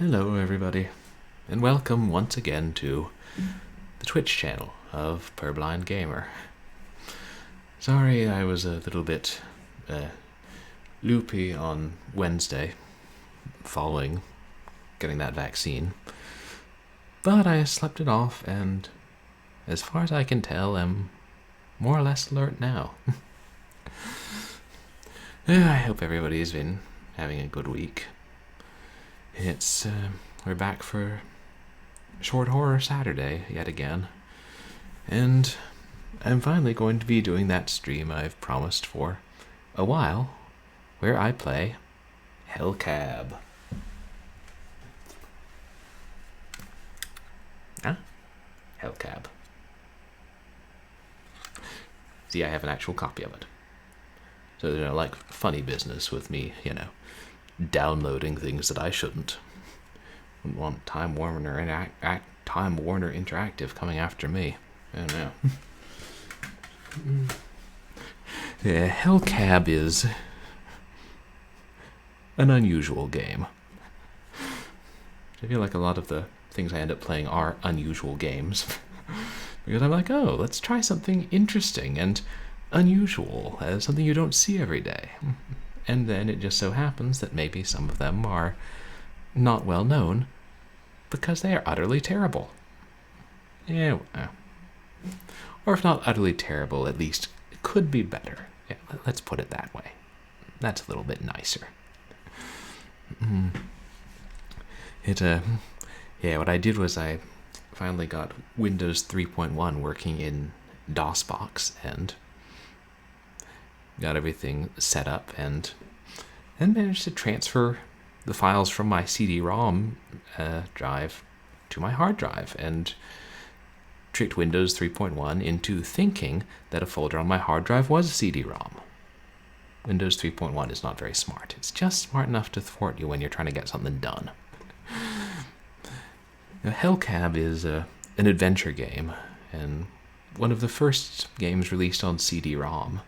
Hello everybody, and welcome once again to the Twitch channel of Purblind Gamer. Sorry I was a little bit loopy on Wednesday following getting that vaccine, but I slept it off and as far as I can tell I'm more or less alert now. I hope everybody's been having a good week. It's, we're back for Short Horror Saturday yet again, and I'm finally going to be doing that stream I've promised for a while, where I play Hellcab. Huh? Hellcab. See, I have an actual copy of it. So, like funny business with me, downloading things that I shouldn't. Wouldn't want Time Warner Interactive coming after me. I don't know. Yeah, Hellcab is an unusual game. I feel like a lot of the things I end up playing are unusual games. Because I'm like, oh, let's try something interesting and unusual, as something you don't see every day. And then it just so happens that maybe some of them are not well known because they are utterly terrible. Yeah, or if not utterly terrible, at least it could be better. Yeah, let's put it that way. That's a little bit nicer. What I did was I finally got Windows 3.1 working in Dosbox and got everything set up and managed to transfer the files from my CD-ROM drive to my hard drive and tricked Windows 3.1 into thinking that a folder on my hard drive was a CD-ROM. Windows 3.1 is not very smart. It's just smart enough to thwart you when you're trying to get something done. Now, Hellcab is an adventure game, and one of the first games released on CD-ROM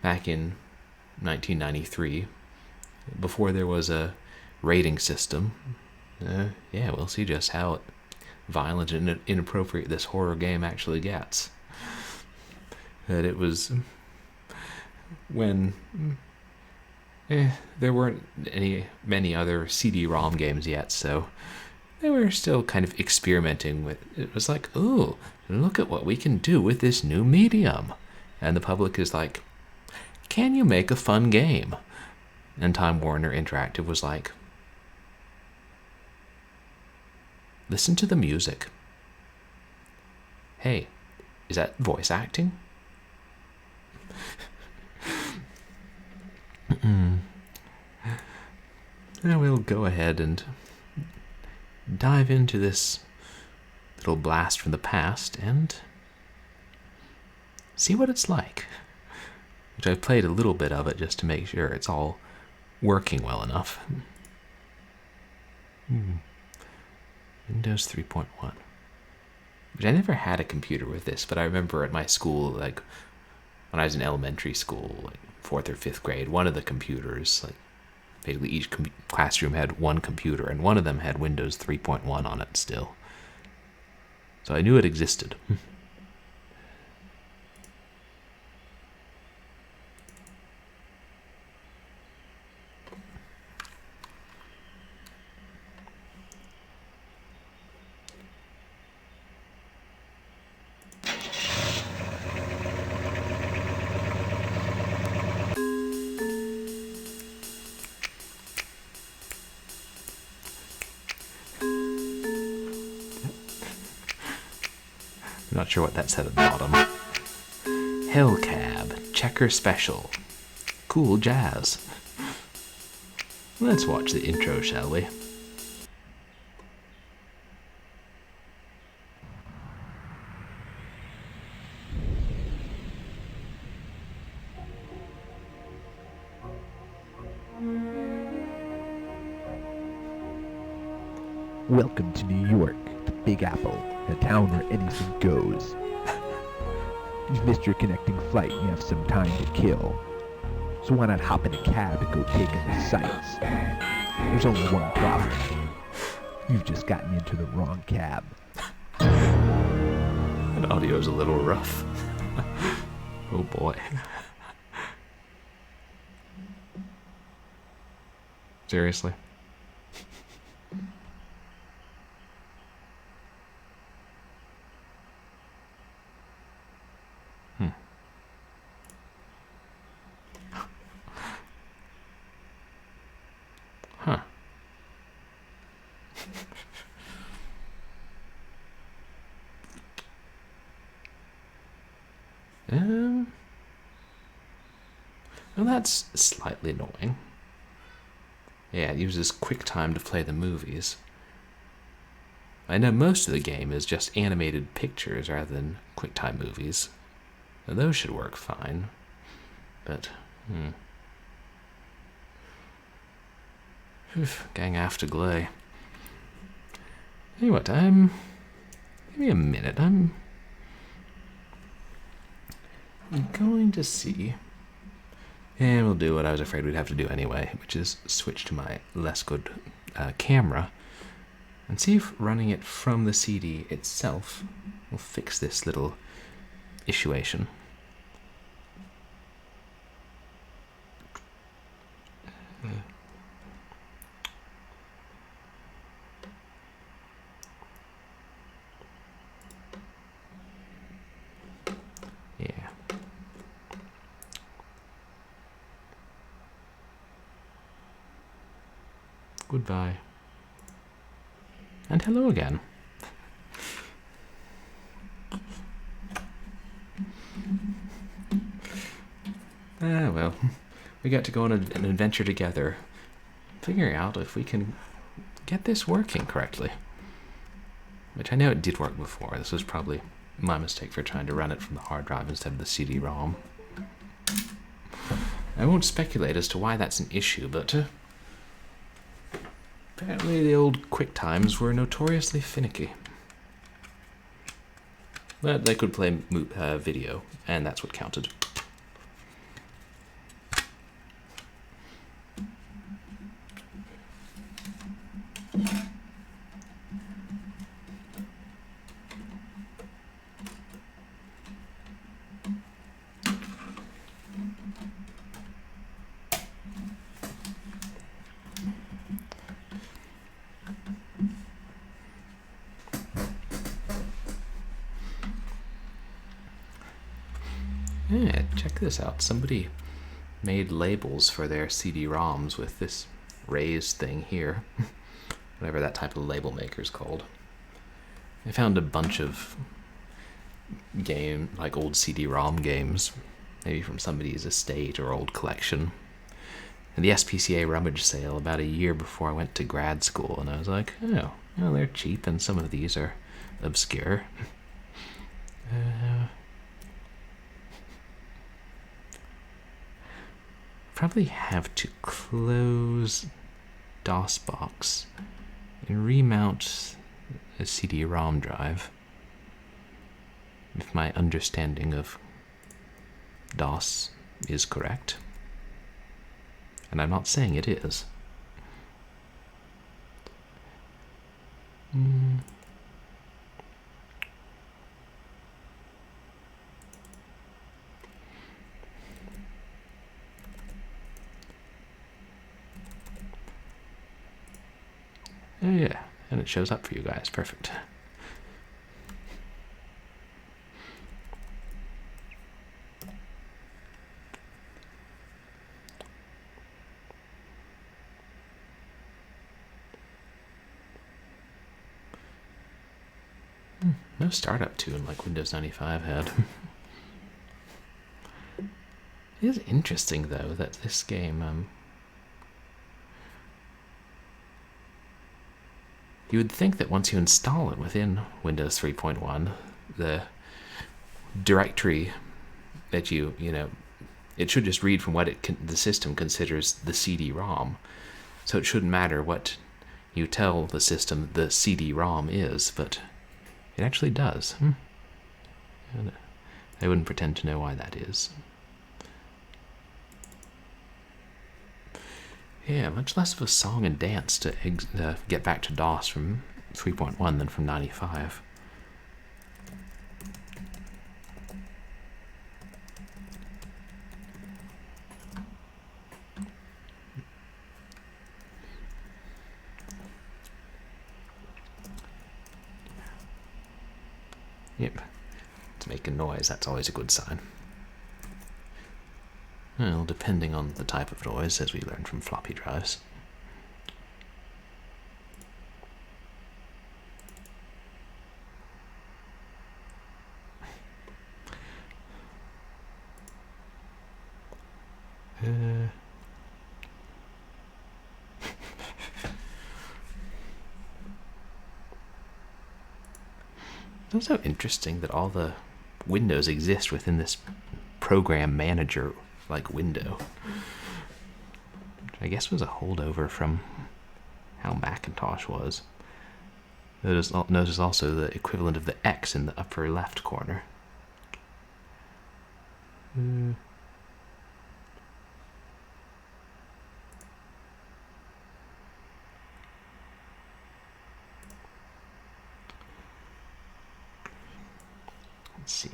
back in 1993, before there was a rating system. We'll see just how violent and inappropriate this horror game actually gets. But it was when there weren't many other CD-ROM games yet, so they were still kind of experimenting with it. It was like, ooh, look at what we can do with this new medium. And the public is like, can you make a fun game? And Time Warner Interactive was like, listen to the music. Hey, is that voice acting? Now we'll go ahead and dive into this little blast from the past and see what it's like. Which I've played a little bit of it just to make sure it's all working well enough. Windows 3.1. Which I never had a computer with this, but I remember at my school, like when I was in elementary school, like 4th or 5th grade, one of the computers, like basically each classroom had one computer, and one of them had Windows 3.1 on it still. So I knew it existed. I'm not sure what that said at the bottom. Hellcab, Checker Special. Cool jazz. Let's watch the intro, shall we? Welcome to New York, the Big Apple, a town where anything goes. You've missed your connecting flight and you have some time to kill. So why not hop in a cab and go take in the sights? There's only one problem. You've just gotten into the wrong cab. That audio is a little rough. Oh boy. Seriously? Huh. Well, that's slightly annoying. Yeah, it uses QuickTime to play the movies. I know most of the game is just animated pictures rather than QuickTime movies. Now, those should work fine. But, Gang after Glay. Tell you what, give me a minute. I'm going to see. And we'll do what I was afraid we'd have to do anyway, which is switch to my less good camera and see if running it from the CD itself will fix this little issuation. Yeah. Goodbye. And hello again. Well, we got to go on an adventure together, figuring out if we can get this working correctly. Which I know it did work before. This was probably my mistake for trying to run it from the hard drive instead of the CD-ROM. I won't speculate as to why that's an issue, but apparently the old QuickTimes were notoriously finicky. But they could play video, and that's what counted. Yeah, check this out. Somebody made labels for their CD-ROMs with this raised thing here. Whatever that type of label maker is called. I found a bunch of like old CD-ROM games, maybe from somebody's estate or old collection. And the SPCA rummage sale about a year before I went to grad school, and I was like, oh, well, they're cheap, and some of these are obscure. Probably have to close Dosbox and remount a CD-ROM drive, if my understanding of DOS is correct. And I'm not saying it is. Oh yeah, and it shows up for you guys. Perfect. No startup tune like Windows 95 had. It is interesting, though, that this game... you would think that once you install it within Windows 3.1, the directory that you know, it should just read from what the system considers the CD-ROM. So it shouldn't matter what you tell the system the CD-ROM is, but it actually does. I wouldn't pretend to know why that is. Yeah, much less of a song and dance to get back to DOS from 3.1 than from 95. Yep, it's making noise, that's always a good sign. Well, depending on the type of noise, as we learned from floppy drives. It's also interesting that all the windows exist within this program manager like window, which I guess was a holdover from how Macintosh was. Notice also the equivalent of the X in the upper left corner. Let's see.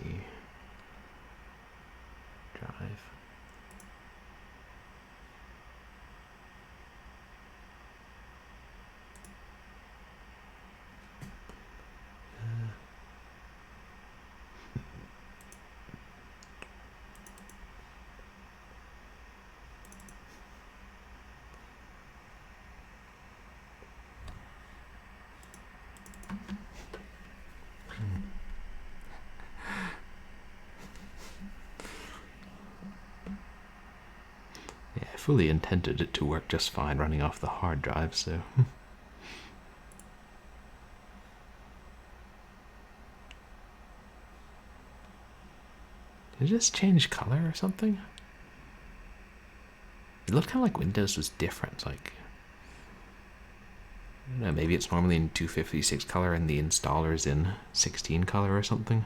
Drive. I fully intended it to work just fine running off the hard drive, so... Did it just change color or something? It looked kind of like Windows was different, like... I don't know, maybe it's normally in 256 color and the installer's in 16 color or something.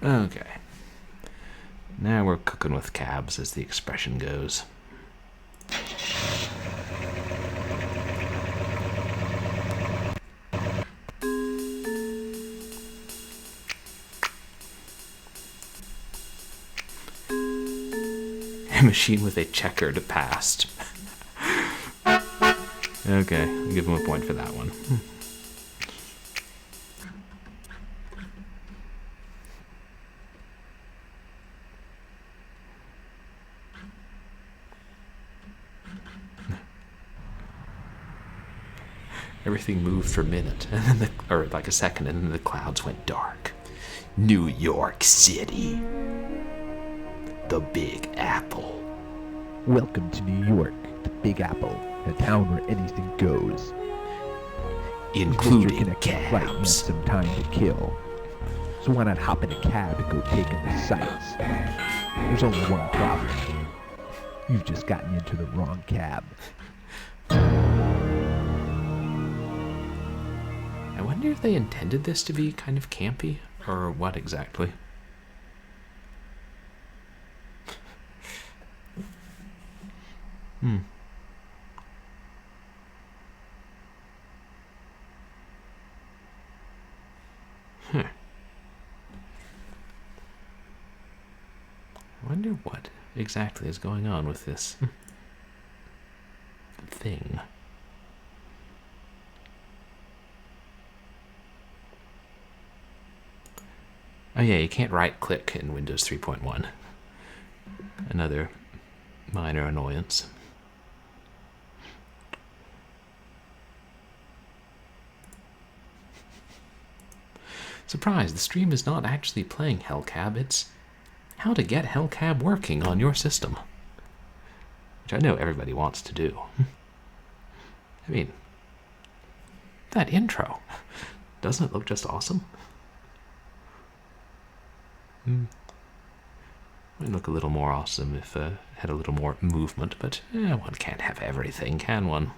Okay. Now we're cooking with cabs, as the expression goes. A machine with a checkered past. Okay, I'll give him a point for that one. Everything moved for a minute, and then or like a second, and then the clouds went dark. New York City. The Big Apple. Welcome to New York, the Big Apple, a town where anything goes. Including connecting flight, you have cabs. some time to kill. So why not hop in a cab and go take in the sights? There's only one problem. You've just gotten into the wrong cab. I wonder if they intended this to be kind of campy, or what exactly. I wonder what exactly is going on with this thing. Oh yeah, you can't right-click in Windows 3.1. Another minor annoyance. Surprise, the stream is not actually playing Hellcab, it's how to get Hellcab working on your system. Which I know everybody wants to do. I mean, that intro, doesn't it look just awesome? Might look a little more awesome if it had a little more movement, but one can't have everything, can one?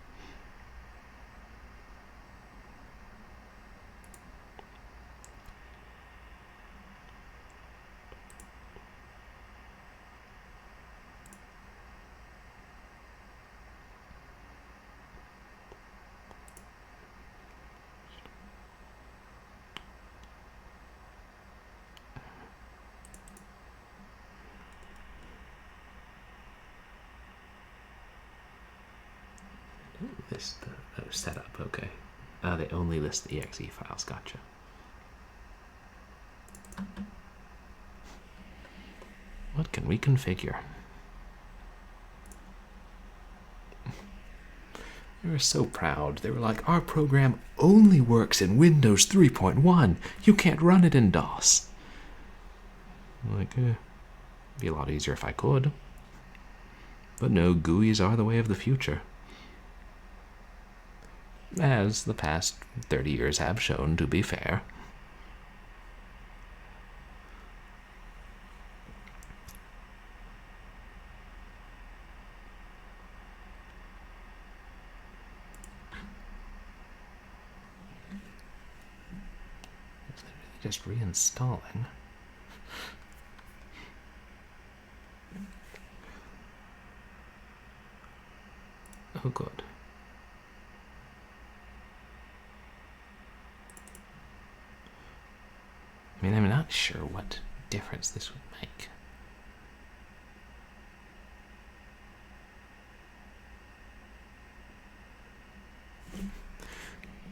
list the setup. Okay. They only list the exe files. Gotcha. What can we configure? They were so proud. They were like, our program only works in Windows 3.1. You can't run it in DOS. Like, it'd be a lot easier if I could. But no, GUIs are the way of the future. As the past 30 years have shown, to be fair. Just reinstalling. Oh, good. I mean, I'm not sure what difference this would make.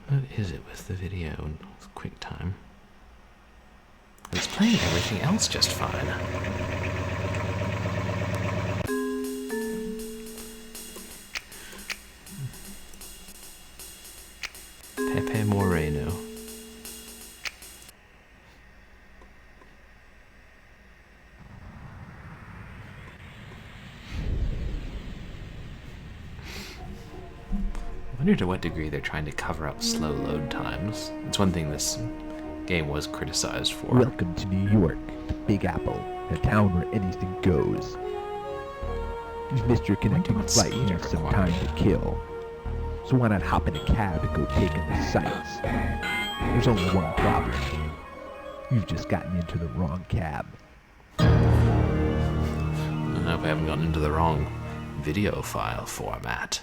What is it with the video and QuickTime? It's playing everything else just fine. Pepe Moreno. I wonder to what degree they're trying to cover up slow load times. It's one thing this game was criticized for. Welcome to New York, the Big Apple, a town where anything goes. You've missed your connecting flight and have some time to kill. So why not hop in a cab and go take in the sights? There's only one problem. You've just gotten into the wrong cab. I hope I haven't gotten into the wrong video file format.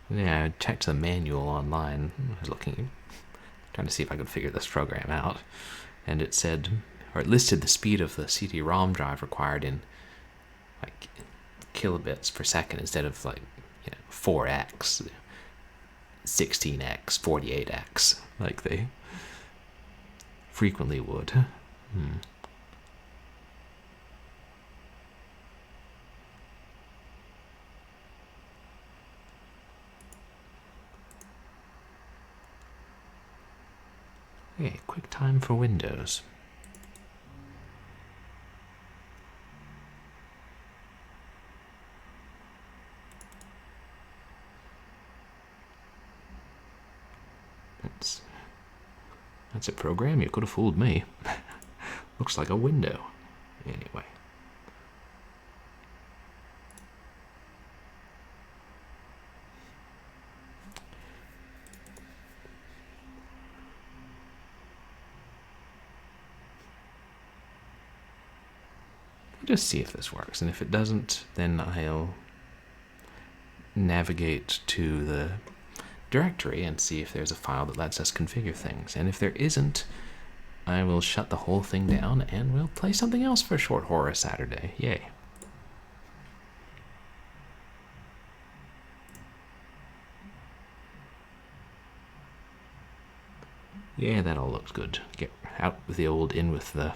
Yeah, I checked the manual online. I was trying to see if I could figure this program out. And it said, or it listed the speed of the CD-ROM drive required in like kilobits per second instead of like 4x, 16x, 48x, like they frequently would. Okay, QuickTime for Windows. That's a program. You could have fooled me. Looks like a window. Anyway. Just see if this works, and if it doesn't, then I'll navigate to the directory and see if there's a file that lets us configure things. And if there isn't, I will shut the whole thing down and we'll play something else for Short Horror Saturday. Yay. Yeah, that all looks good. Get out with the old, in with the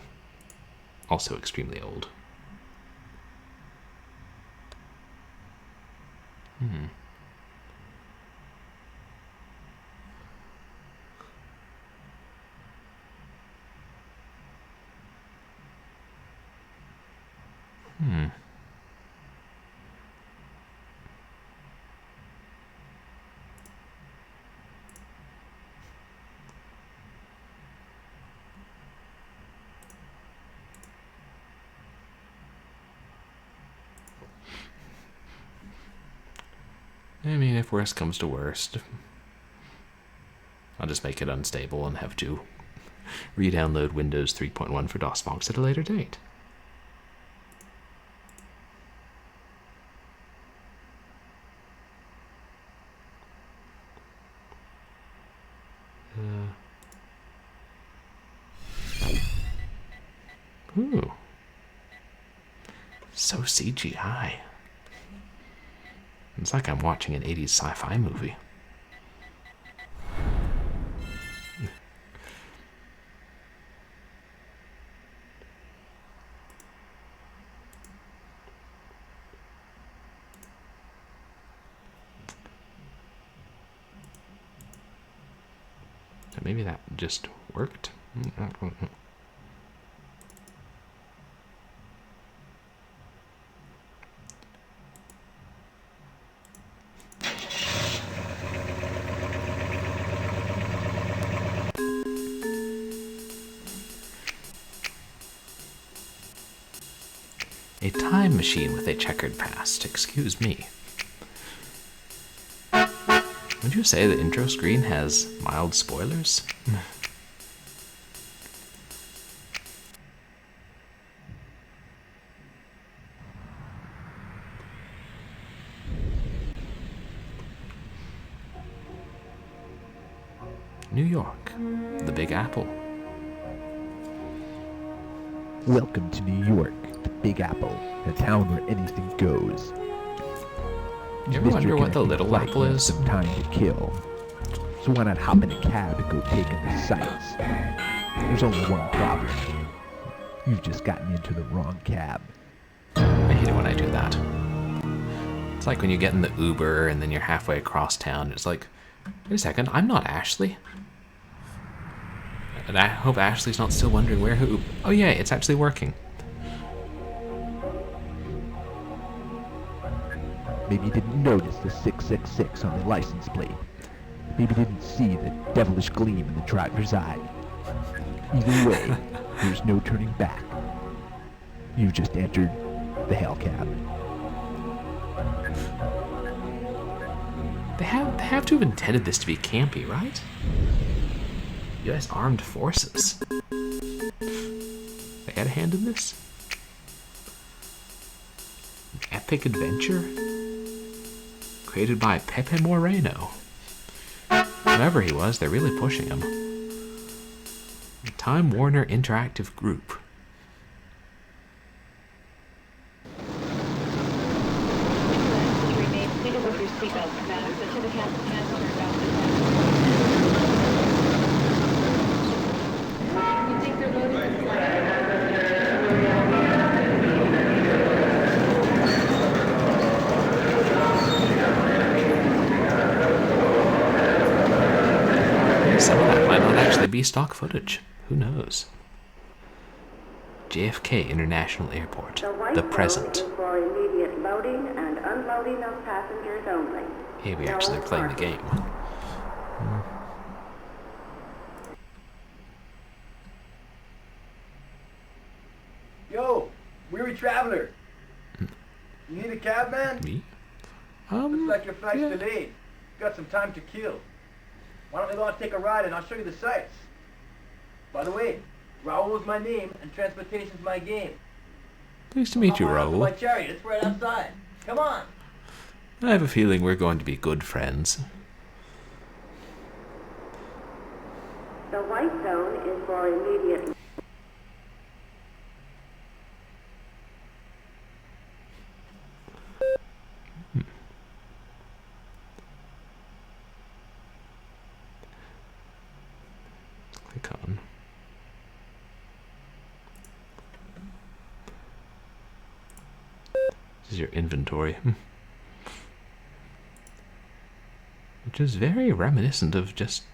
also extremely old. I mean, if worst comes to worst, I'll just make it unstable and have to re-download Windows 3.1 for Dosbox at a later date. Ooh. So CGI. It's like I'm watching an 80s sci-fi movie. So maybe that just worked. A time machine with a checkered past. Excuse me. Would you say the intro screen has mild spoilers? New York, the Big Apple. Welcome to New York, the Big Apple, a town where anything goes. You ever wonder what the Little Apple is? Some time to kill. So why not hop in a cab and go take in the sights? There's only one problem. You've just gotten into the wrong cab. I hate it when I do that. It's like when you get in the Uber and then you're halfway across town. It's like, wait a second, I'm not Ashley. And I hope Ashley's not still wondering where who. Oh yeah, it's actually working. Maybe you didn't notice the 666 on the license plate. Maybe you didn't see the devilish gleam in the driver's eye. Either way, there's no turning back. You just entered the hell cab. They have to have intended this to be campy, right? U.S. Armed Forces. They had a hand in this? An epic adventure? Created by Pepe Moreno. Whoever he was, they're really pushing him. Time Warner Interactive Group. Some of that might not actually be stock footage. Who knows? JFK International Airport. The present. For immediate loading and unloading of passengers only. Hey, we actually are playing the game. Yo, weary traveler. You need a cab, man? Me? Looks like your flight's yeah. delayed. Got some time to kill. Why don't we go out and take a ride and I'll show you the sights? By the way, Raoul's my name and transportation's my game. Pleased to meet you, Hop on onto Raoul. my chariot, it's right outside. Come on. I have a feeling we're going to be good friends. The white zone is for immediate. Click on. This is your inventory. Which is very reminiscent of just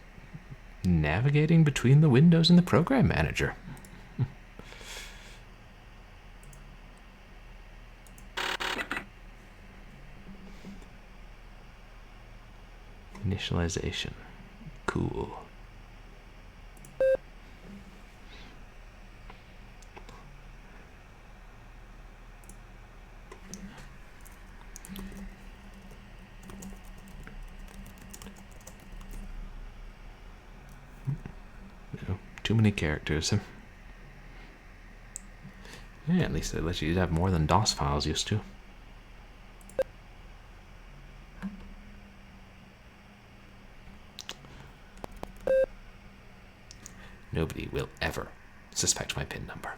navigating between the windows in the program manager. Initialization. Cool. Too many characters. Yeah, at least it lets you have more than DOS files used to. Nobody will ever suspect my PIN number.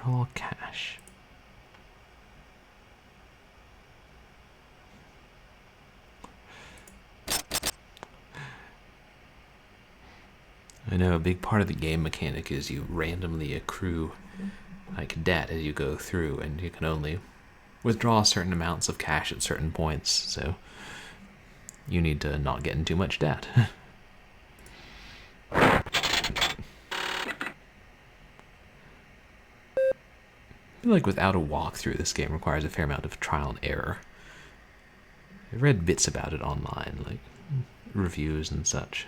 Withdraw cash. I know a big part of the game mechanic is you randomly accrue like debt as you go through, and you can only withdraw certain amounts of cash at certain points, so you need to not get in too much debt. I feel like without a walkthrough, this game requires a fair amount of trial and error. I've read bits about it online, like reviews and such.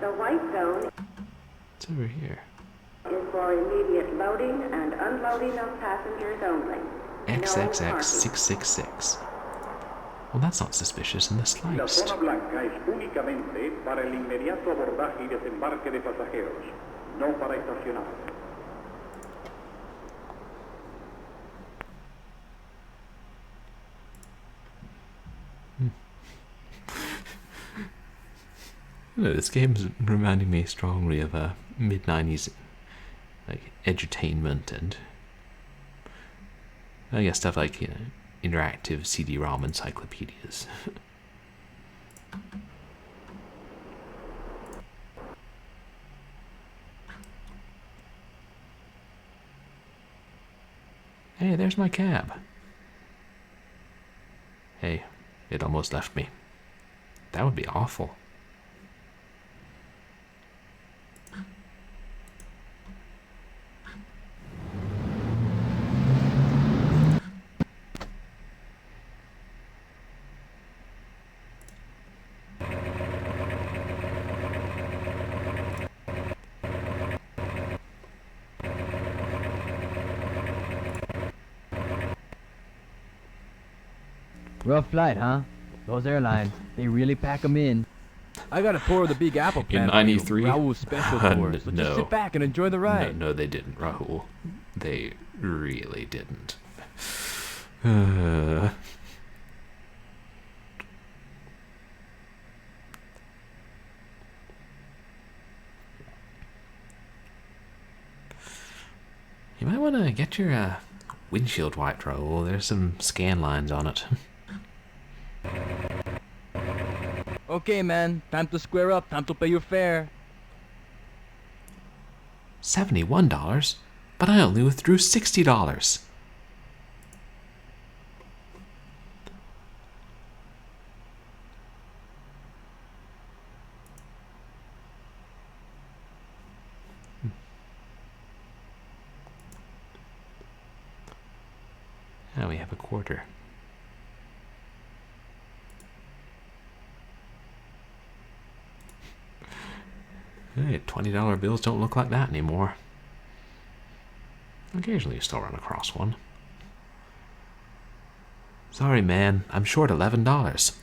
The white zone It's over here. is for immediate loading and unloading of passengers only. XXX666. Well, that's not suspicious in the La slightest. zona blanca es únicamente para el inmediato abordaje y desembarque de pasajeros, no para estacionar. This game's reminding me strongly of a mid-90s like edutainment and I guess stuff like, you know, interactive CD-ROM encyclopedias. Hey, there's my cab. Hey, it almost left me. That would be awful. Rough flight, huh? Those airlines, they really pack 'em in. I got a tour of the Big Apple plant. In 93? Raoul's special tour. So No. just sit back and enjoy the ride. No, they didn't, Rahul. They really didn't. You might want to get your windshield wiped, Rahul. There's some scan lines on it. Okay, man. Time to square up. Time to pay your fare. $71? But I only withdrew $60. Now we have a quarter. Hey, $20 bills don't look like that anymore. Occasionally you still run across one. Sorry, man. I'm short $11.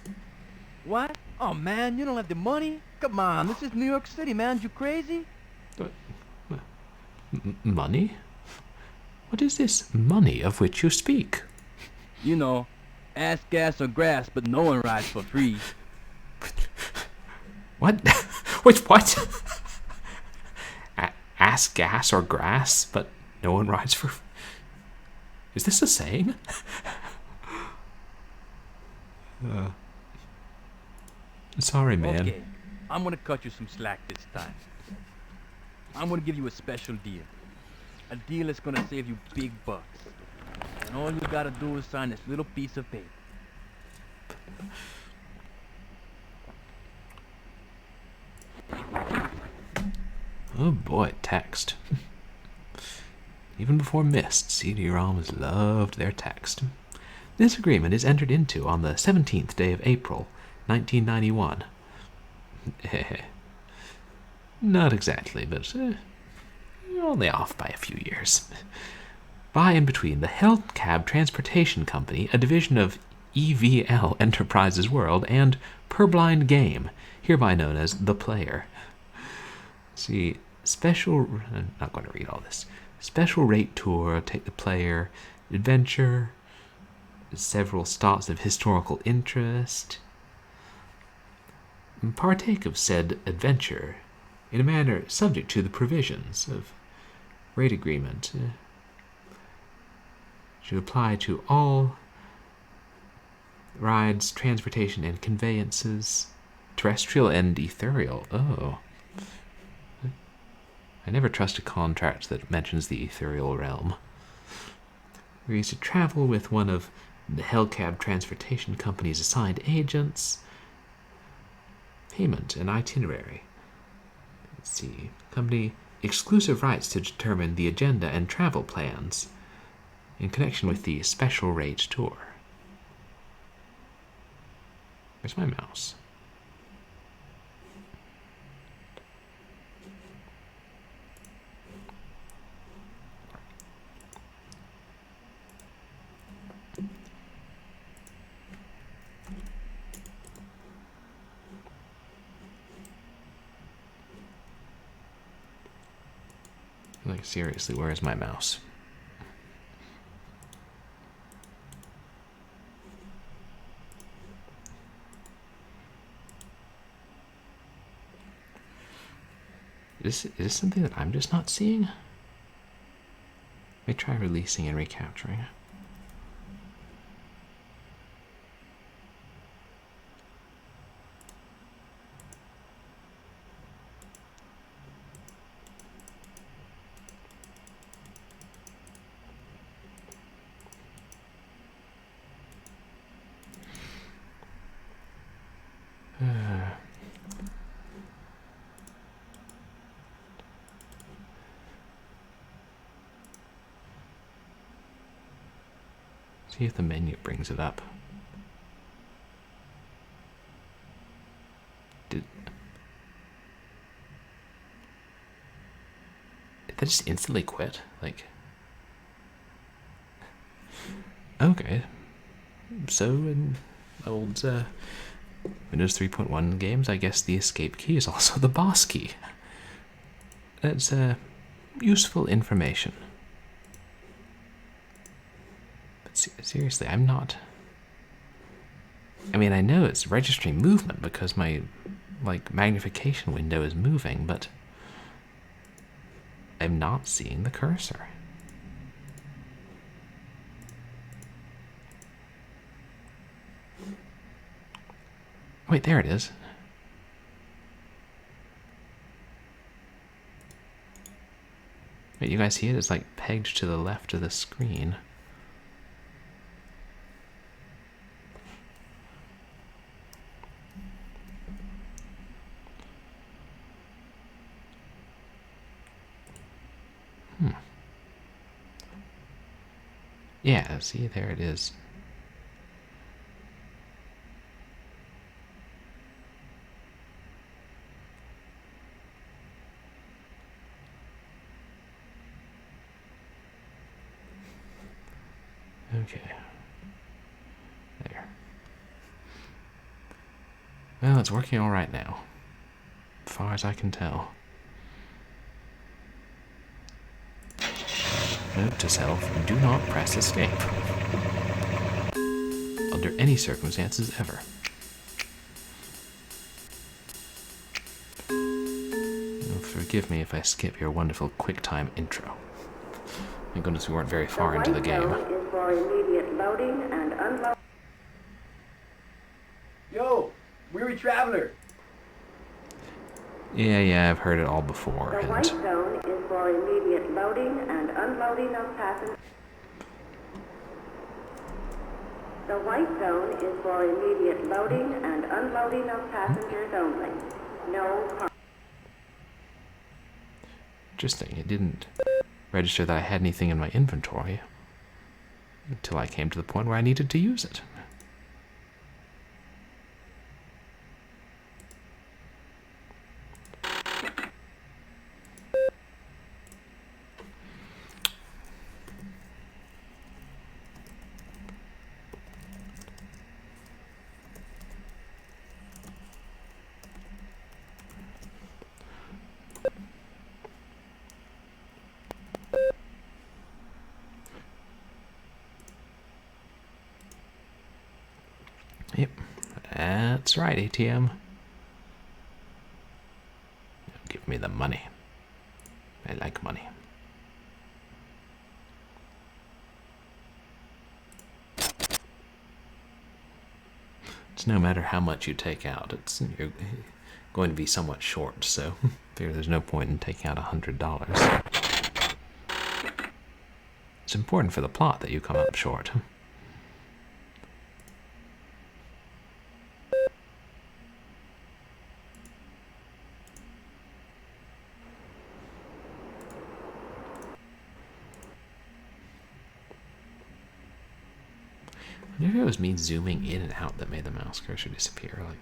What? Oh, man, you don't have the money? Come on, this is New York City, man. You crazy? Money? What is this money of which you speak? You know, ass, gas, or grass, but no one rides for free. What? Wait, what? Ass, gas, or grass, but no one rides for... Is this a saying? Sorry, man. Okay, I'm gonna cut you some slack this time. I'm gonna give you a special deal. A deal that's gonna save you big bucks. And all you gotta do is sign this little piece of paper. Oh boy, text. Even before Myst, CD-ROMs loved their text. This agreement is entered into on the 17th day of April, 1991. Not exactly, but only off by a few years. By and between the Hell Cab Transportation Company, a division of EVL Enterprises World, and Purblind Game, hereby known as The Player. See, I'm not going to read all this. Special rate tour, take the player, adventure, several starts of historical interest. Partake of said adventure in a manner subject to the provisions of rate agreement. Should apply to all rides, transportation, and conveyances, terrestrial and ethereal. Oh. I never trust a contract that mentions the ethereal realm. Agrees to travel with one of the Hellcab Transportation Company's assigned agents. Payment and itinerary. Let's see. Company exclusive rights to determine the agenda and travel plans in connection with the special rate tour. Where's my mouse? Like, seriously, where is my mouse? Is this something that I'm just not seeing? Let me try releasing and recapturing. See if the menu brings it up. Did that just instantly quit? Like, okay. So in old Windows 3.1 games, I guess the escape key is also the boss key. That's useful information. Seriously, I'm not... I mean, I know it's registering movement because my, like, magnification window is moving, but I'm not seeing the cursor. Wait, there it is. Wait, you guys see it? It's like pegged to the left of the screen. Yeah, see, there it is. Okay. There. Well, it's working all right now, as far as I can tell. Note to self, do not press escape. Under any circumstances ever. Forgive me if I skip your wonderful QuickTime intro. Thank goodness we weren't very far into the game. White zone is for immediate loading and unloading. Yo, weary traveler. Yeah, I've heard it all before. The white zone is for immediate loading and unloading of passengers. The white zone is for immediate loading and unloading of passengers only. No car. Interesting. It didn't register that I had anything in my inventory until I came to the point where I needed to use it. That's right, ATM. Give me the money. I like money. It's no matter how much you take out, you're going to be somewhat short, so there's no point in taking out $100. It's important for the plot that you come up short. I wonder if it was me zooming in and out that made the mouse cursor disappear. Like,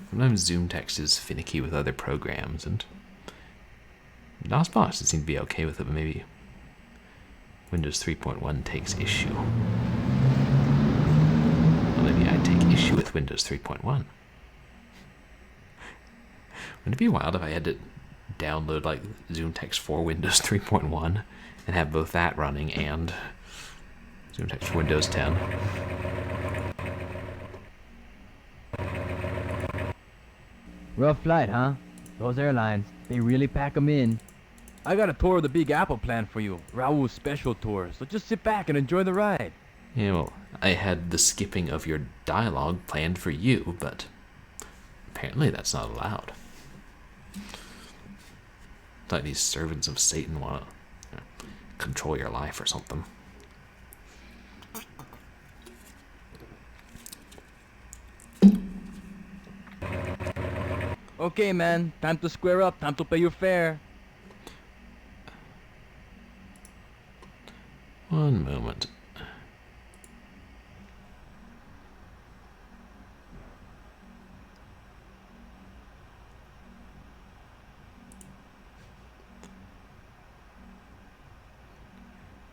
sometimes Zoomtext is finicky with other programs, and Dosbox seems to be okay with it, but maybe Windows 3.1 takes issue. Well, maybe I take issue with Windows 3.1. Wouldn't it be wild if I had to download like Zoomtext for Windows 3.1 and have both that running and Zoomtext for Windows 10? Rough flight, huh? Those airlines, they really pack them in. I got a tour of the Big Apple planned for you. Raul's special tour, so just sit back and enjoy the ride. Yeah, well, I had the skipping of your dialogue planned for you, but apparently that's not allowed. It's like these servants of Satan want to control your life or something. Okay, man, time to square up, time to pay your fare. One moment.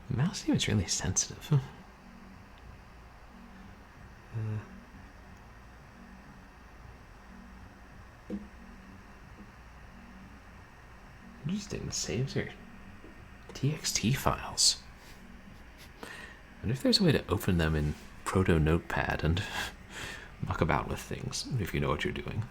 The mouse seems really sensitive. Interesting, the saves are TXT files. I wonder if there's a way to open them in Proto Notepad and muck about with things, if you know what you're doing.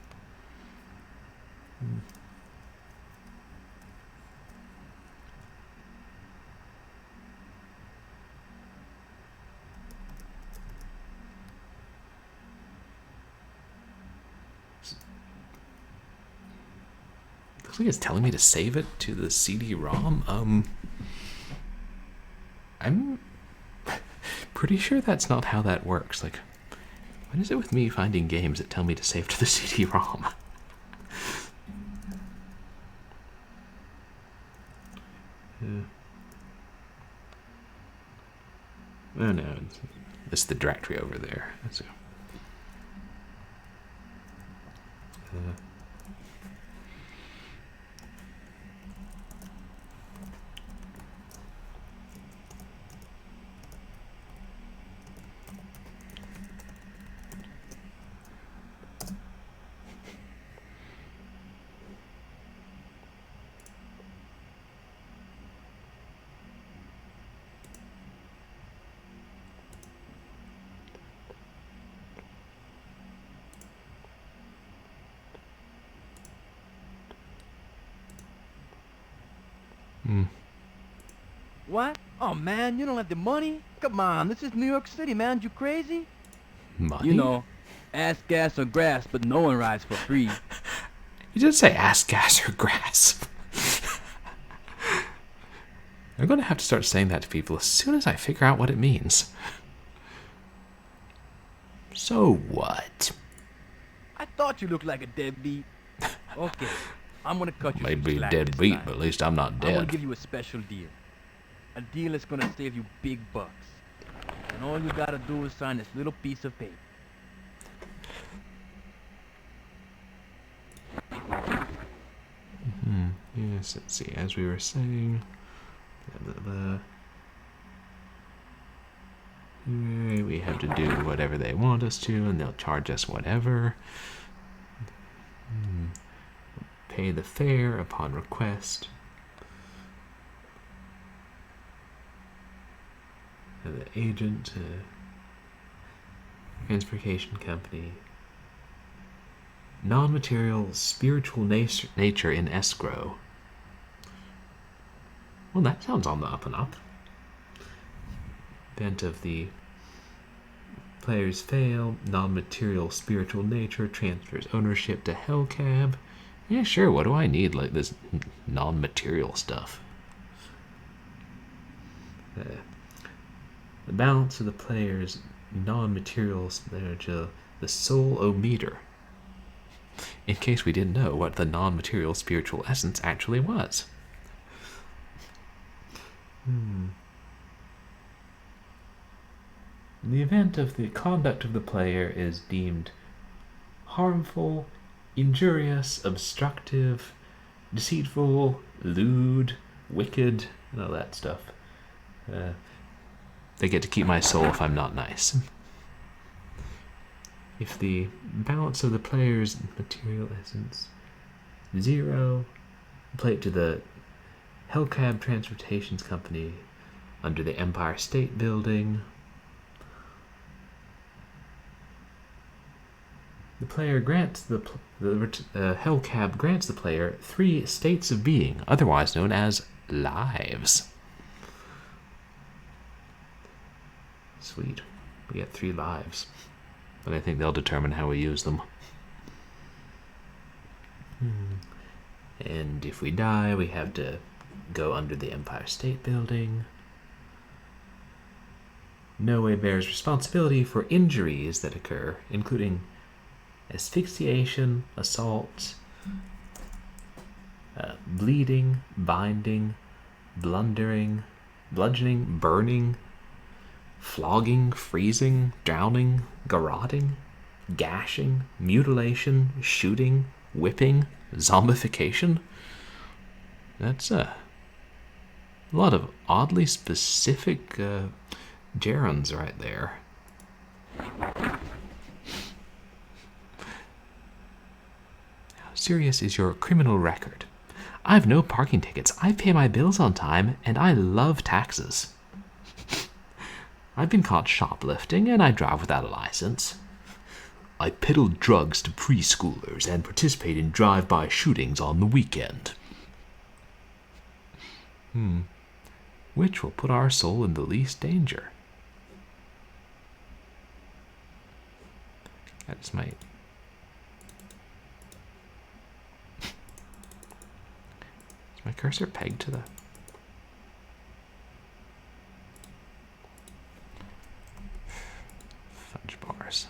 Looks like it's telling me to save it to the CD-ROM. I'm pretty sure that's not how that works. Like, what is it with me finding games that tell me to save to the CD-ROM? Oh no, it's the directory over there. So, What? Oh man, you don't have the money? Come on, this is New York City, man. You crazy? money? You know, ass, gas, or grass, but no one rides for free. You didn't say ass, gas, or grass. I'm going to have to start saying that to people as soon as I figure out what it means. So what? I thought you looked like a deadbeat. Okay, I'm gonna cut you some Maybe slack dead this beat, time. but at least I'm not I'm gonna dead. give you a special deal. A deal that's gonna save you big bucks. And all you gotta do is sign this little piece of paper. Yes, let's see. As we were saying, we have to do whatever they want us to, and they'll charge us whatever. Pay the fare upon request. And the agent. Transportation company. Non-material spiritual nature in escrow. Well, that sounds on the up and up. Event of the players fail. Non-material spiritual nature transfers ownership to Hellcab. Yeah, sure. What do I need? Like this non-material stuff. The balance of the players' non-material spiritual, the soul-o-meter. In case we didn't know what the non-material spiritual essence actually was. In the event of the conduct of the player is deemed harmful, injurious, obstructive, deceitful, lewd, wicked, and all that stuff. They get to keep my soul if I'm not nice. If the balance of the player's material essence 0, play it to the Hellcab Transportations Company under the Empire State Building. The player grants the Hellcab grants the player 3 states of being, otherwise known as lives. Sweet. We get 3 lives. But I think they'll determine how we use them. And if we die, we have to go under the Empire State Building. No one bears responsibility for injuries that occur, including asphyxiation, assault, bleeding, binding, bludgeoning, burning, flogging, freezing, drowning, garroting, gashing, mutilation, shooting, whipping, zombification. That's a lot of oddly specific gerunds right there. How serious is your criminal record? I've no parking tickets, I pay my bills on time, and I love taxes. I've been caught shoplifting, and I drive without a license. I peddle drugs to preschoolers and participate in drive-by shootings on the weekend. Which will put our soul in the least danger? That's my... Is my cursor pegged to the... fudge bars?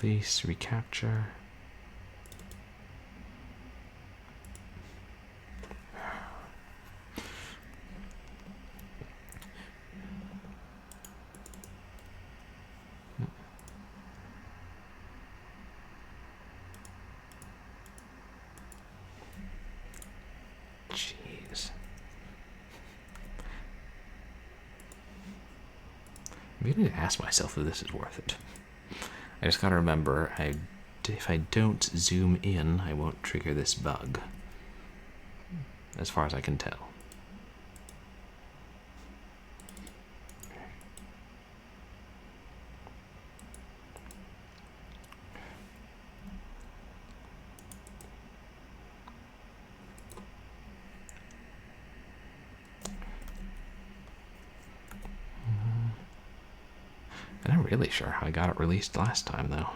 Release, recapture. Jeez. I'm beginning to ask myself if this is worth it. I just gotta remember, if I don't zoom in, I won't trigger this bug. As far as I can tell. I'm not really sure how I got it released last time, though.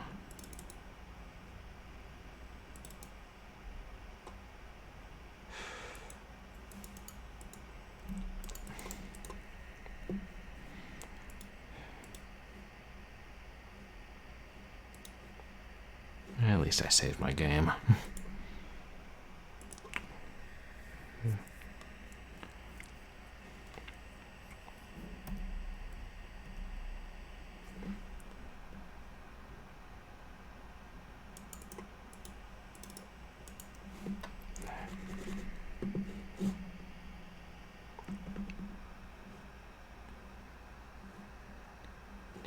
At least I saved my game.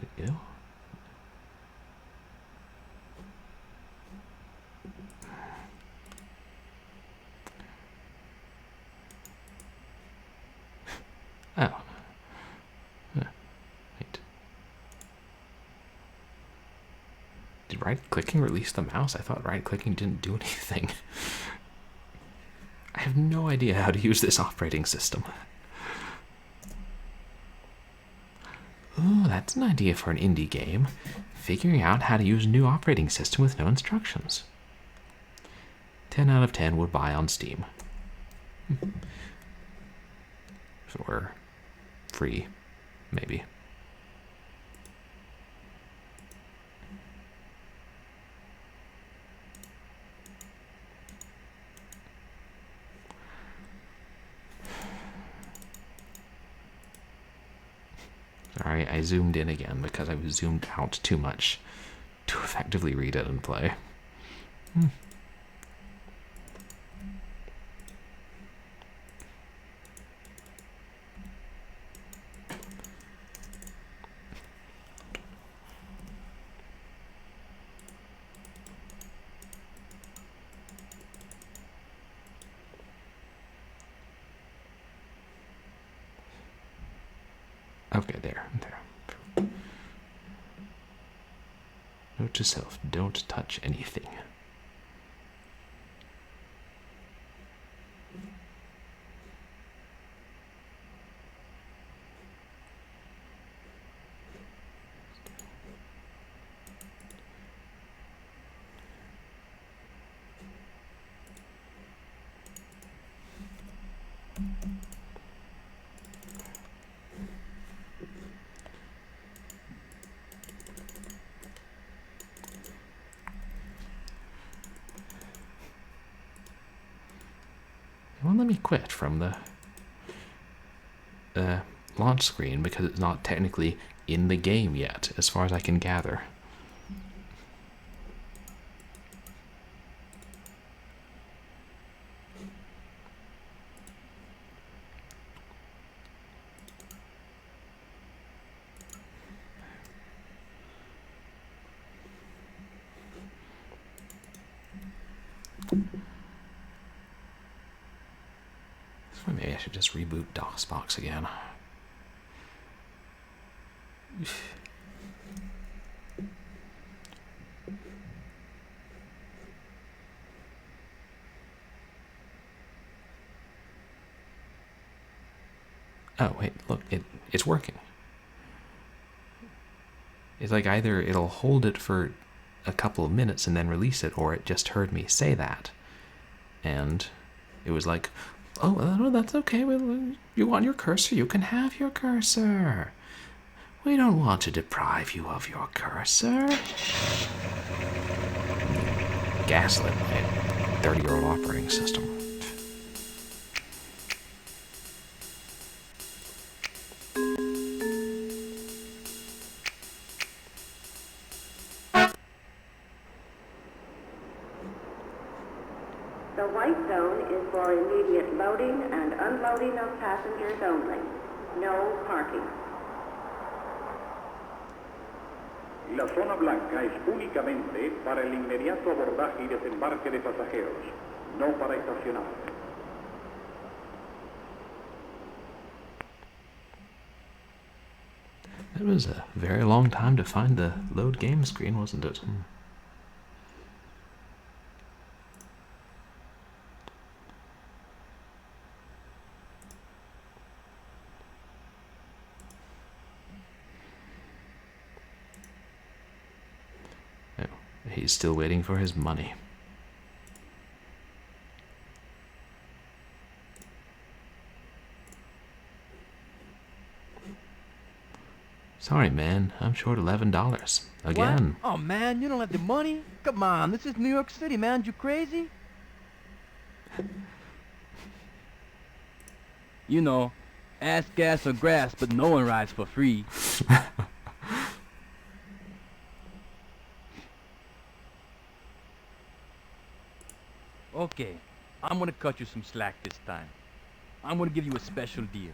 There you go. Oh. Wait. Did right-clicking release the mouse? I thought right-clicking didn't do anything. I have no idea how to use this operating system. Oh, that's an idea for an indie game. Figuring out how to use a new operating system with no instructions. 10 out of 10 would buy on Steam. Or free, maybe. Sorry, I zoomed in again because I was zoomed out too much to effectively read it and play. Okay, there. Note to self, don't touch anything. It won't let me quit from the launch screen because it's not technically in the game yet, as far as I can gather. So maybe I should just reboot Dosbox again. Oh, wait, look, it's working. It's like either it'll hold it for a couple of minutes and then release it, or it just heard me say that. And it was like, oh, no, that's okay. Well, you want your cursor? You can have your cursor. We don't want to deprive you of your cursor. Gaslit my 30-year-old operating system. The white zone is for immediate loading and unloading of passengers only. No parking. La zona blanca es únicamente para el inmediato abordaje y desembarque de pasajeros, no para estacionar. That was a very long time to find the load game screen, wasn't it? Oh, he's still waiting for his money. Sorry, man. I'm short $11. Again. What? Oh, man, you don't have the money? Come on, this is New York City, man. You crazy? You know, ass, gas, or grass, but no one rides for free. Okay, I'm gonna cut you some slack this time. I'm gonna give you a special deal.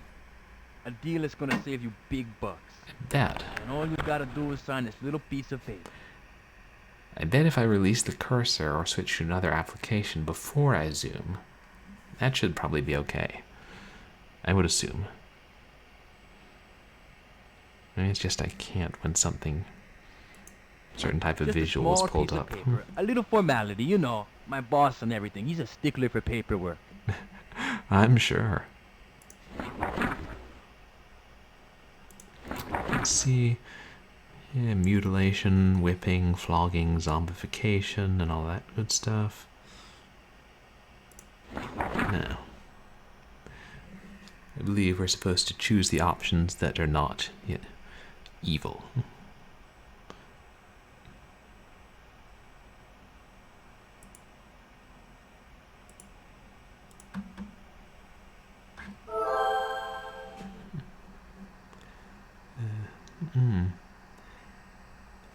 A deal that's gonna save you big bucks. Bet. And all you gotta do is sign this little piece of paper. I bet if I release the cursor or switch to another application before I zoom, that should probably be okay. I would assume. I mean, it's just I can't when something, certain type of Just visual a is small pulled piece up. of paper. A little formality, you know. My boss and everything. He's a stickler for paperwork. I'm sure. Let's see. Yeah, mutilation, whipping, flogging, zombification, and all that good stuff. Now, I believe we're supposed to choose the options that are not evil.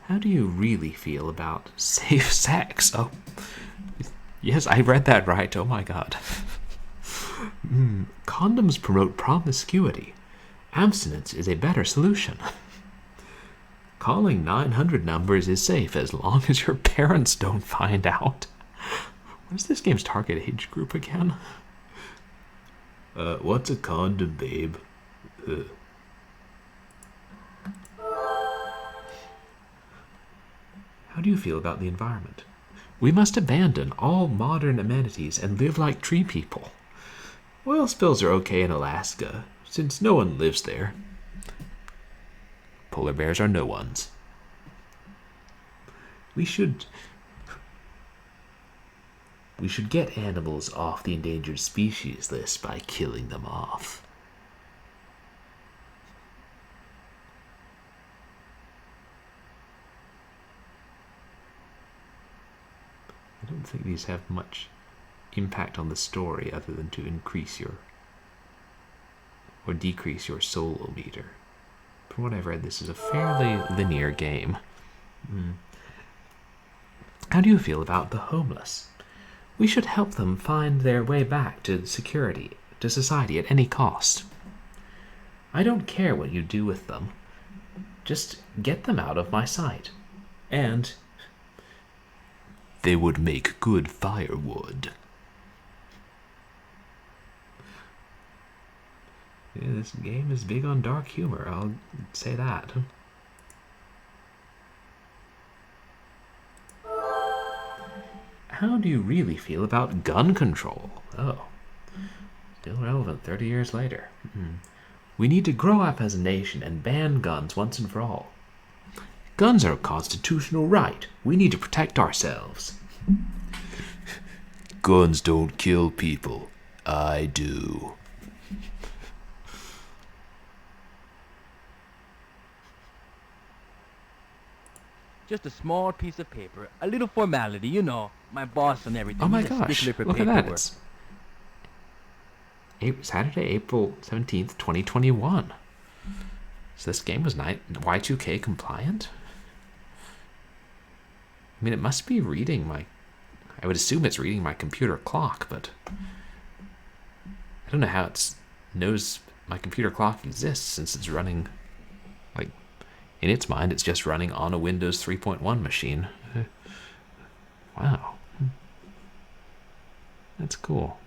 How do you really feel about safe sex? Oh, yes, I read that right. Oh my god. Condoms promote promiscuity. Abstinence is a better solution. Calling 900 numbers is safe as long as your parents don't find out. What is this game's target age group again? What's a condom, babe? How do you feel about the environment? We must abandon all modern amenities and live like tree people. Oil spills are okay in Alaska, since no one lives there. Polar bears are no ones. We should get animals off the endangered species list by killing them off. I don't think these have much impact on the story other than to increase your or decrease your soul meter. From what I've read, this is a fairly linear game. How do you feel about the homeless? We should help them find their way back to security, to society at any cost. I don't care what you do with them. Just get them out of my sight. And they would make good firewood. Yeah, this game is big on dark humor, I'll say that. How do you really feel about gun control? Oh, still relevant 30 years later. We need to grow up as a nation and ban guns once and for all. Guns are a constitutional right. We need to protect ourselves. Guns don't kill people. I do. Just a small piece of paper. A little formality, you know. My boss and everything. Oh my He's a gosh, stickler for look at paperwork. that. It's Saturday, April 17th, 2021. So this game was Y2K compliant? I mean, it must be reading my... I would assume it's reading my computer clock, but... I don't know how it knows my computer clock exists since it's running... Like, in its mind, it's just running on a Windows 3.1 machine. Wow. That's cool.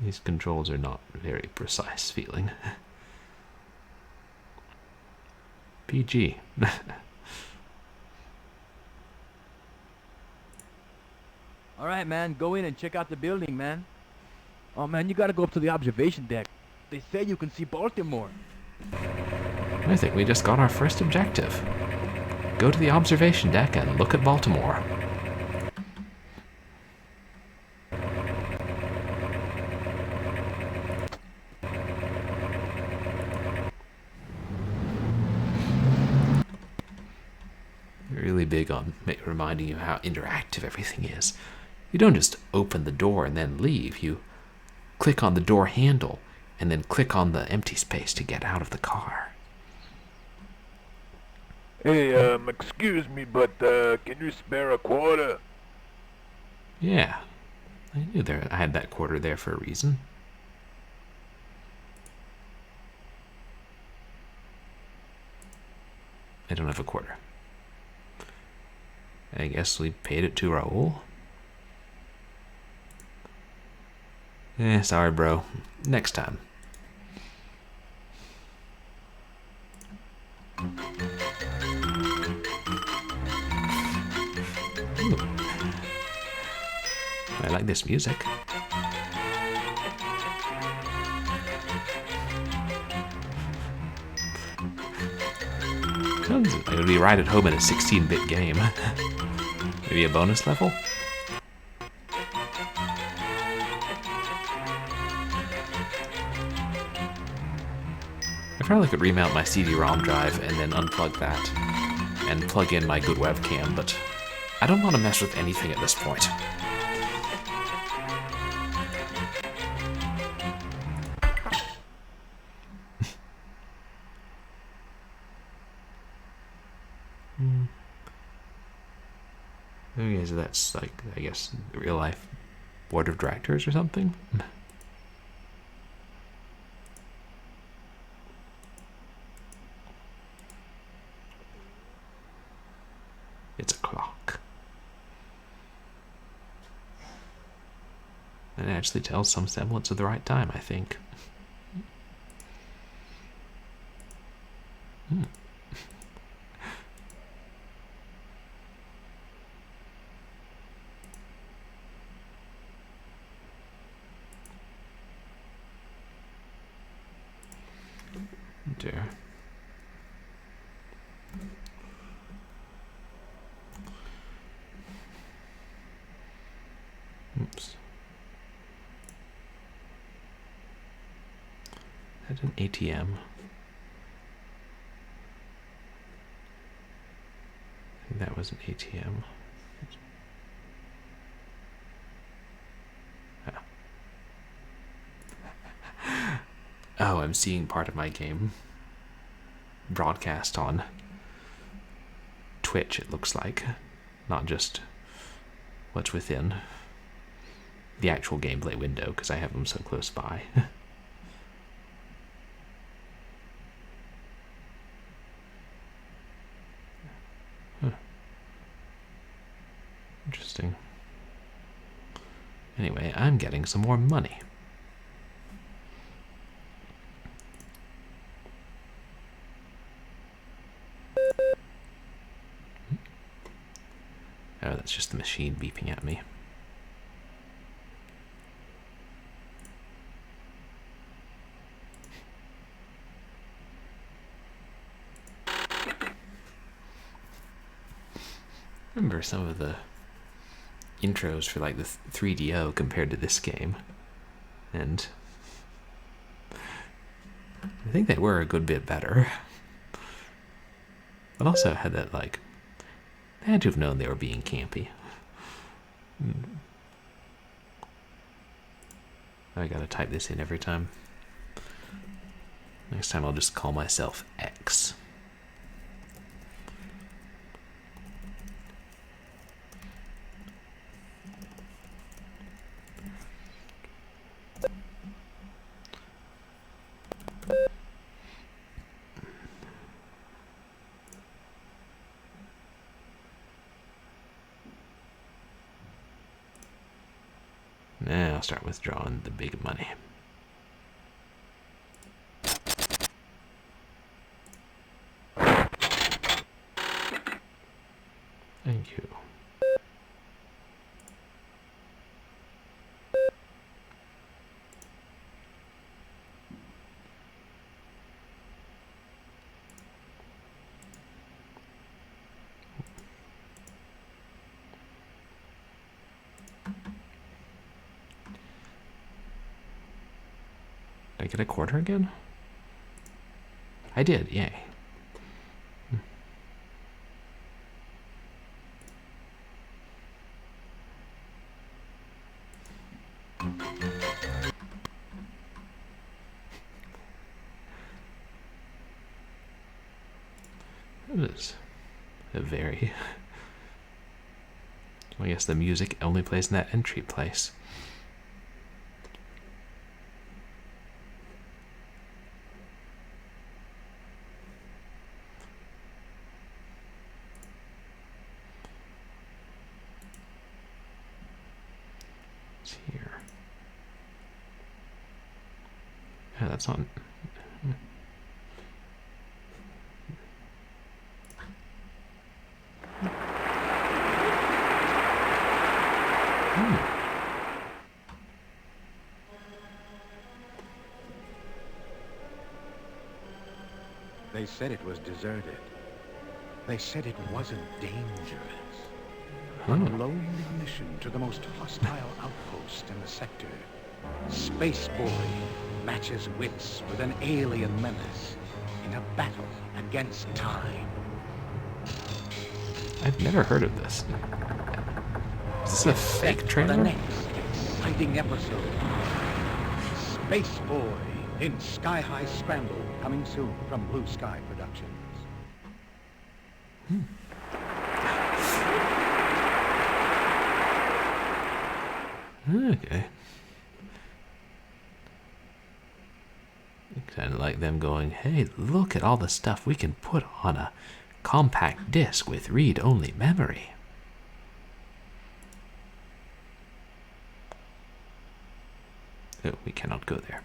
These controls are not very precise feeling. PG. Alright, man. Go in and check out the building, man. Oh, man, you gotta go up to the observation deck. They say you can see Baltimore. I think we just got our first objective. Go to the observation deck and look at Baltimore. Really big on reminding you how interactive everything is. You don't just open the door and then leave. You click on the door handle and then click on the empty space to get out of the car. Hey, excuse me, but, can you spare a quarter? Yeah. I knew I had that quarter there for a reason. I don't have a quarter. I guess we paid it to Raul. Sorry, bro. Next time. Ooh. I like this music. Sounds like it would be right at home in a 16-bit game. Maybe a bonus level? I probably could remount my CD-ROM drive and then unplug that and plug in my good webcam, but I don't want to mess with anything at this point. Okay, so that's like, I guess, real life board of directors or something? It's a clock. And it actually tells some semblance of the right time, I think. Dear. Oops. Is that an ATM? I think that was an ATM. Oh, I'm seeing part of my game broadcast on Twitch, it looks like. Not just what's within the actual gameplay window, because I have them so close by. Huh. Interesting. Anyway, I'm getting some more money. Oh, that's just the machine beeping at me. Remember some of the intros for like the 3DO compared to this game, and I think they were a good bit better. But also had that, like, they had to have known they were being campy. I gotta type this in every time. Next time I'll just call myself X. Now I'll start withdrawing the big money. Thank you. Did I get a quarter again? I did, yay. What is this? Very. I guess the music only plays in that entry place. It's here. Yeah, that's not... They said it was deserted. They said it wasn't dangerous. On a lonely mission to the most hostile outpost in the sector, Space Boy matches wits with an alien menace in a battle against time. I've never heard of this. Is this a fake For the trailer? next exciting episode, Space Boy in Sky High Scramble, coming soon from Blue Sky Productions. Okay. Kind of like them going, hey, look at all the stuff we can put on a compact disc with read-only memory. Oh, we cannot go there.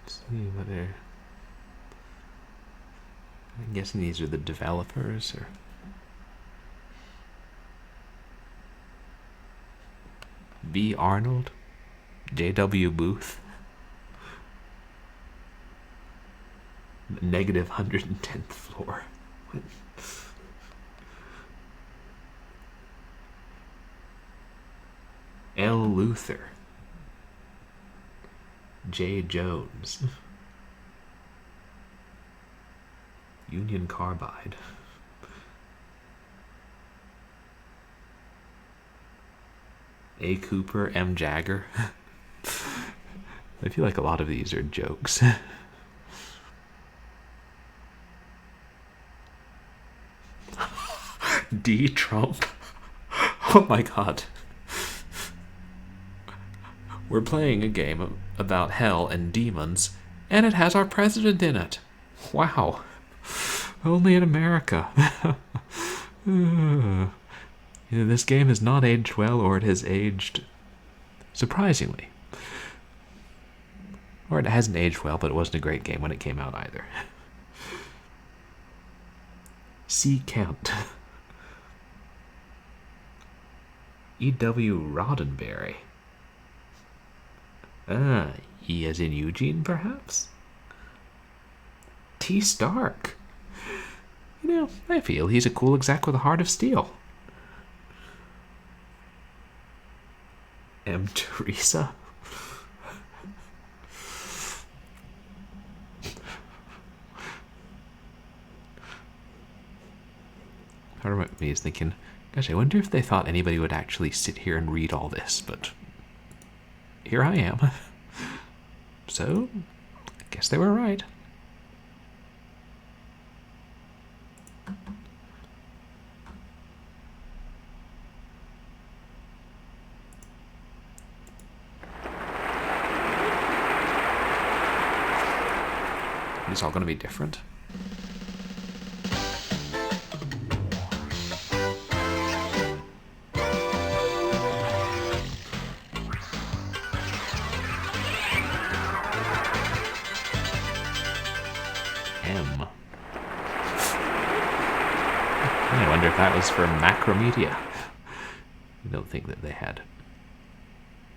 Let's see whether... I'm guessing these are the developers, or... B. Arnold, J.W. Booth, negative 110th floor. L. Luther, J. Jones, Union Carbide. A. Cooper, M. Jagger. I feel like a lot of these are jokes. D. Trump. Oh my god. We're playing a game about hell and demons, and it has our president in it. Wow. Only in America. Either this game has not aged well, or it has aged surprisingly. Or it hasn't aged well, but it wasn't a great game when it came out either. C. Kent. E.W. Roddenberry. E as in Eugene, perhaps? T. Stark. You know, I feel he's a cool exec with a heart of steel. M. Teresa. Part of me is thinking, gosh, I wonder if they thought anybody would actually sit here and read all this, but here I am. So, I guess they were right. It's all going to be different. M. I wonder if that was for Macromedia. I don't think that they had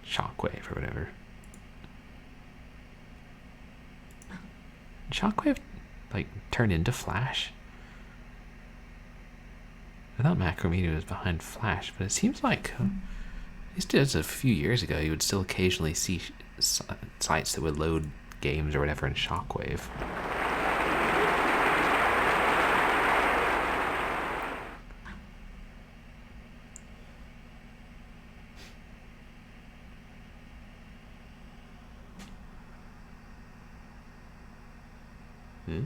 Shockwave or whatever. Shockwave, like, turn into Flash? I thought Macromedia was behind Flash, but it seems like, at least as a few years ago, you would still occasionally see sites that would load games or whatever in Shockwave. Hmm?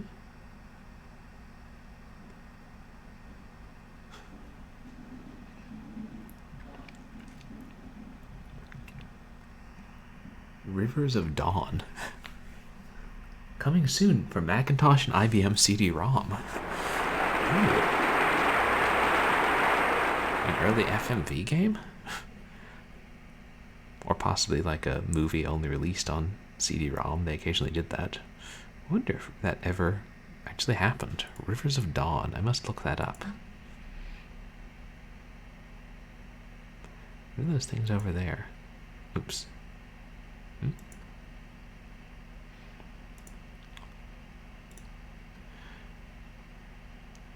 Rivers of Dawn. Coming soon for Macintosh and IBM CD-ROM. An early FMV game? Or possibly like a movie only released on CD-ROM. They occasionally did that. I wonder if that ever actually happened. Rivers of Dawn. I must look that up. What are those things over there? Oops.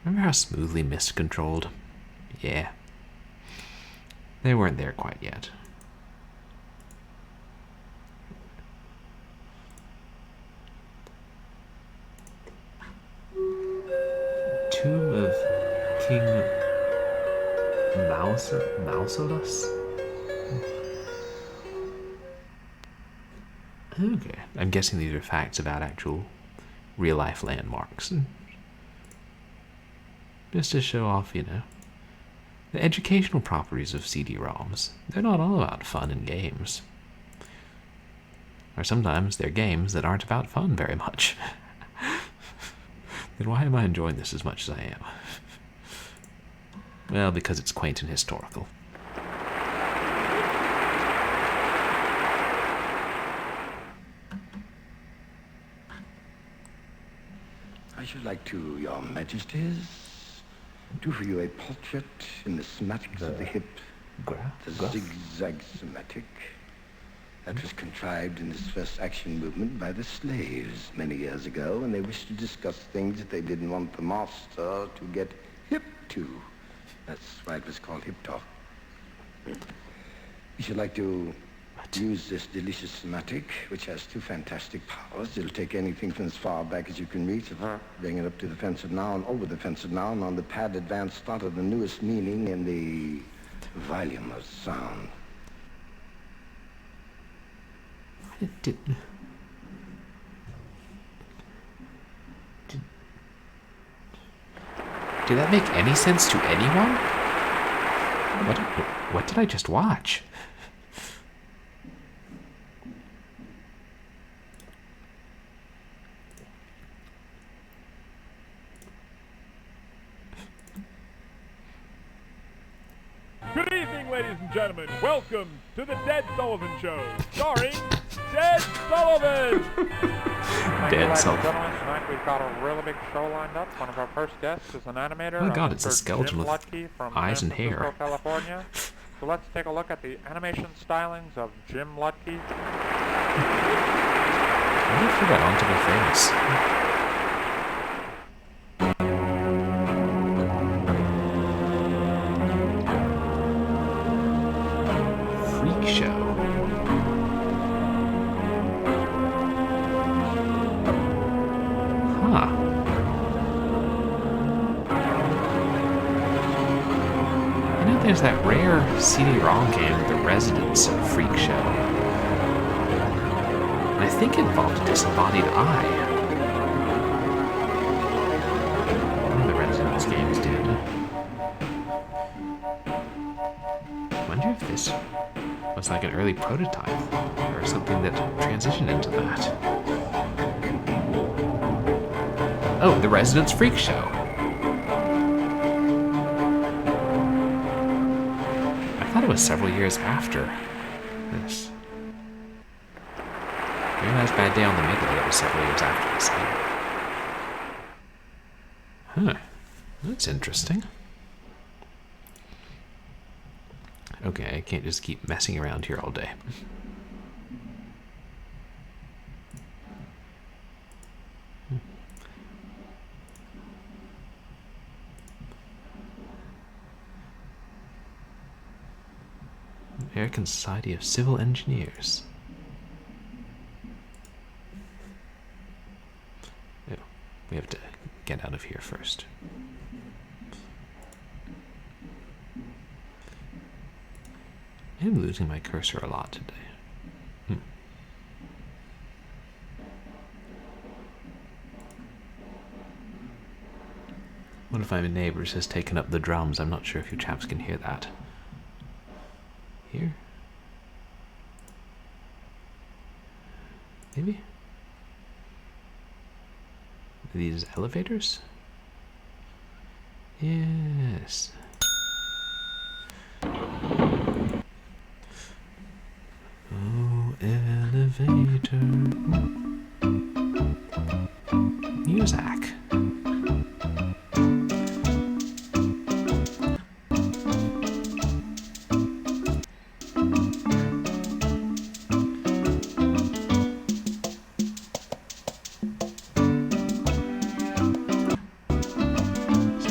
Remember how smoothly mist controlled? Yeah. They weren't there quite yet. Tomb of King Mausolus? Okay. I'm guessing these are facts about actual real-life landmarks. Just to show off, you know, the educational properties of CD-ROMs. They're not all about fun and games. Or sometimes they're games that aren't about fun very much. Then why am I enjoying this as much as I am? Well, because it's quaint and historical. I should like to, Your Majesties, do for you a portrait in the somatics of the hip, the zigzag somatic. That was contrived in this first action movement by the slaves many years ago, when they wished to discuss things that they didn't want the master to get hip to. That's why it was called hip talk. We should like to use this delicious somatic, which has two fantastic powers. It'll take anything from as far back as you can reach, bring it up to the fence of noun, over the fence of noun, on the pad advanced thought of the newest meaning in the volume of sound. Did that make any sense to anyone? What did I just watch? Good evening, ladies and gentlemen. Welcome to the Dead Sullivan Show, starring Dead Sullivan. Dead Sullivan. Tonight we've got a really big show lined up. One of our first guests is an animator. Oh God, it's a skeleton with from eyes San and hair. Francisco, California. So let's take a look at the animation stylings of Jim Lutke. I wonder if he got on to be famous. There's that rare CD-ROM game, The Residence Freak Show. And I think it involved a disembodied eye. One of the Residence games did. I wonder if this was like an early prototype or something that transitioned into that. Oh, The Residence Freak Show. I thought it was several years after this. Very nice Bad Day on the Midway, it was several years after this. Huh. That's interesting. Okay, I can't just keep messing around here all day. American Society of Civil Engineers. Yeah, we have to get out of here first. I'm losing my cursor a lot today. One of my neighbors has taken up the drums. I'm not sure if you chaps can hear that. Here? Maybe? Are these elevators? Yes. Oh, elevator. Music.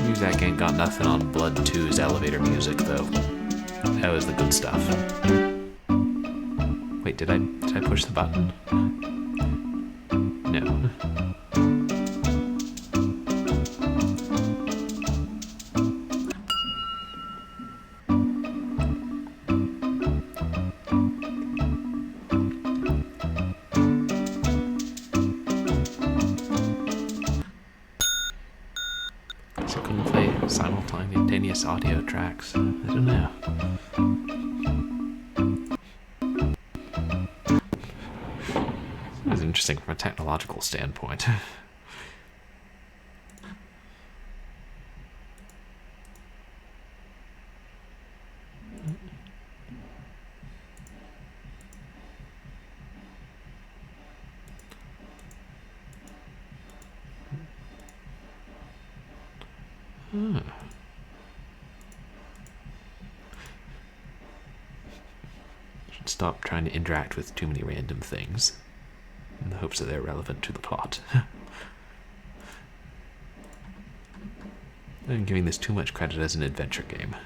Music ain't got nothing on Blood 2's elevator music, though. That was the good stuff. Wait, did I push the button? No. So can we play simultaneous audio tracks? I don't know. It's interesting from a technological standpoint. Should stop trying to interact with too many random things in the hopes that they're relevant to the plot. I'm giving this too much credit as an adventure game.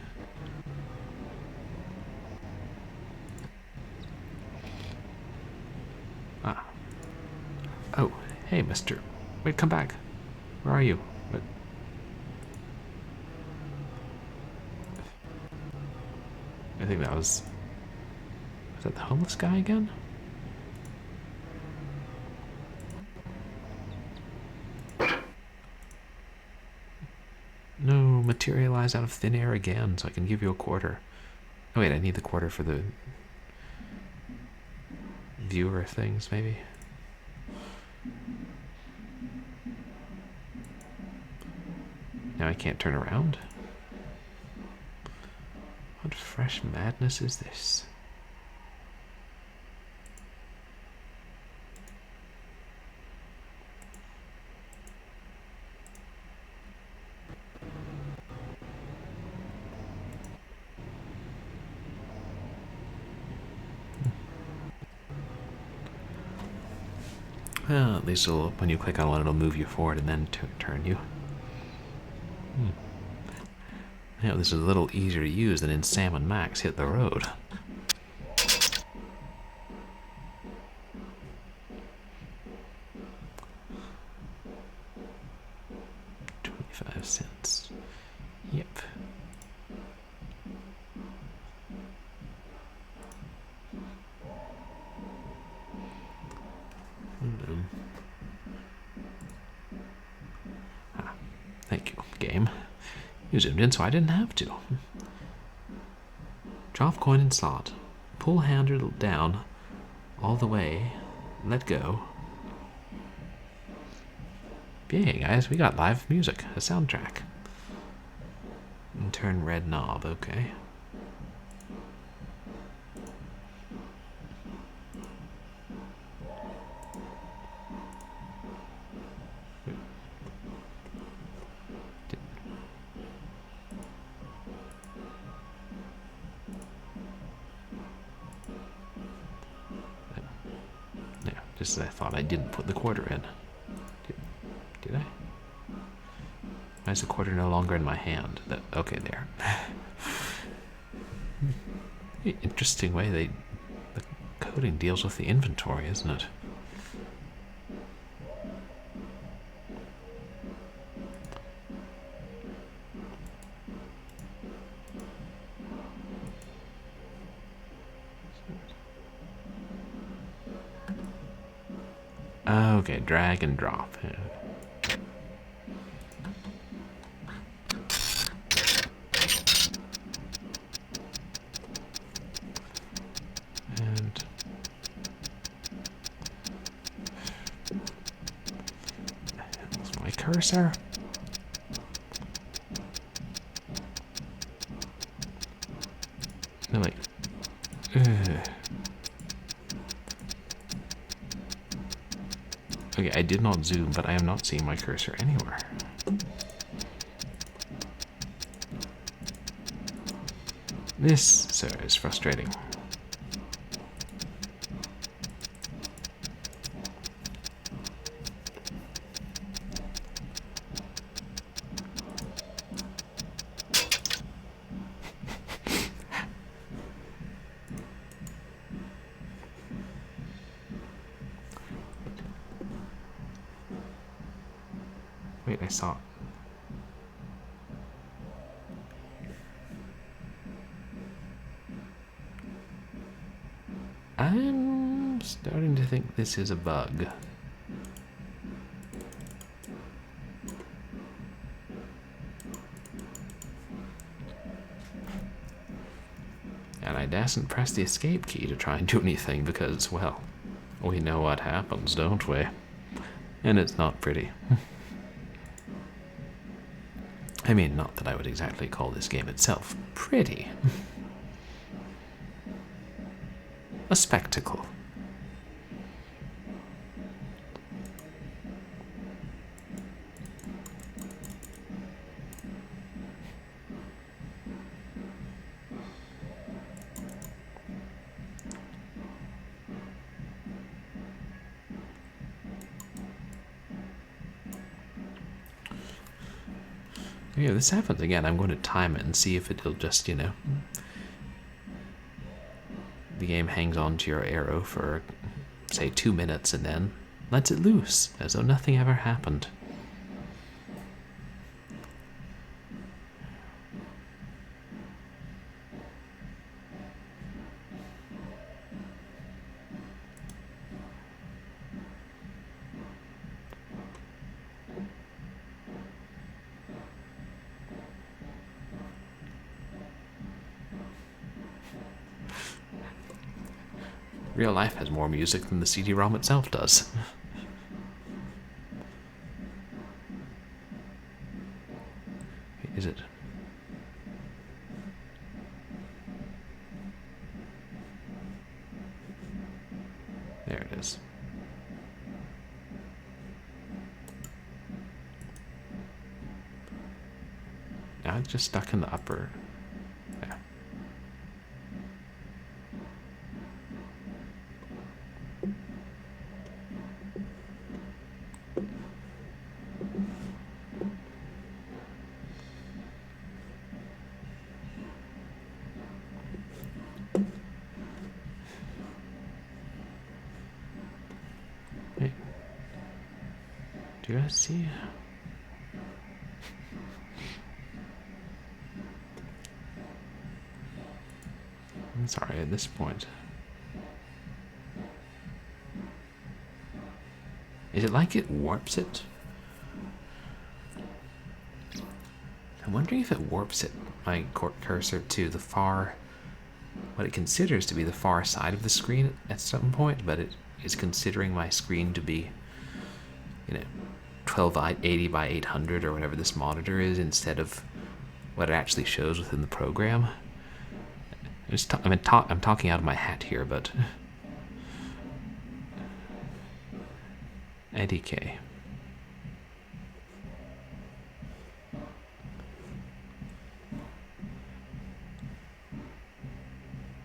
Ah. Oh, hey, mister. Wait, come back. Where are you? What? I think that was... Was that the homeless guy again? No, materialize out of thin air again so I can give you a quarter. Oh wait, I need the quarter for the viewer things, maybe? Now I can't turn around? What fresh madness is this? Well, at least when you click on one, it'll move you forward and then turn you. Yeah, this is a little easier to use than in Sam and Max Hit the Road. $0.25. Yep. Thank you, game. You zoomed in so I didn't have to. Drop coin in slot. Pull handle down all the way. Let go. Yeah, guys, we got live music, a soundtrack. And turn red knob, okay. Just as I thought I didn't put the quarter in. Did I? Why is the quarter no longer in my hand? Okay, there. Interesting way the coding deals with the inventory, isn't it? Okay, drag and drop. Yeah. cursor. I'm like, ugh. Okay, I did not zoom, but I am not seeing my cursor anywhere. This, sir, is frustrating. Wait, I saw it. I'm starting to think this is a bug. And I dasn't press the escape key to try and do anything because, well, we know what happens, don't we? And it's not pretty. I mean, not that I would exactly call this game itself pretty. A spectacle. Yeah, this happens again. I'm going to time it and see if it'll just, you know, the game hangs on to your arrow for, say, 2 minutes and then lets it loose, as though nothing ever happened. Real life has more music than the CD-ROM itself does. Is it? There it is. Now it's just stuck in the upper. Yeah. Wait. Do you guys see? I'm sorry, at this point. Is it like it warps it? I'm wondering if it warps it, my cursor, to the far, what it considers to be the far side of the screen at some point, but it is considering my screen to be, you know, 1280 by 800 or whatever this monitor is, instead of what it actually shows within the program. I'm talking out of my hat here, but IDK.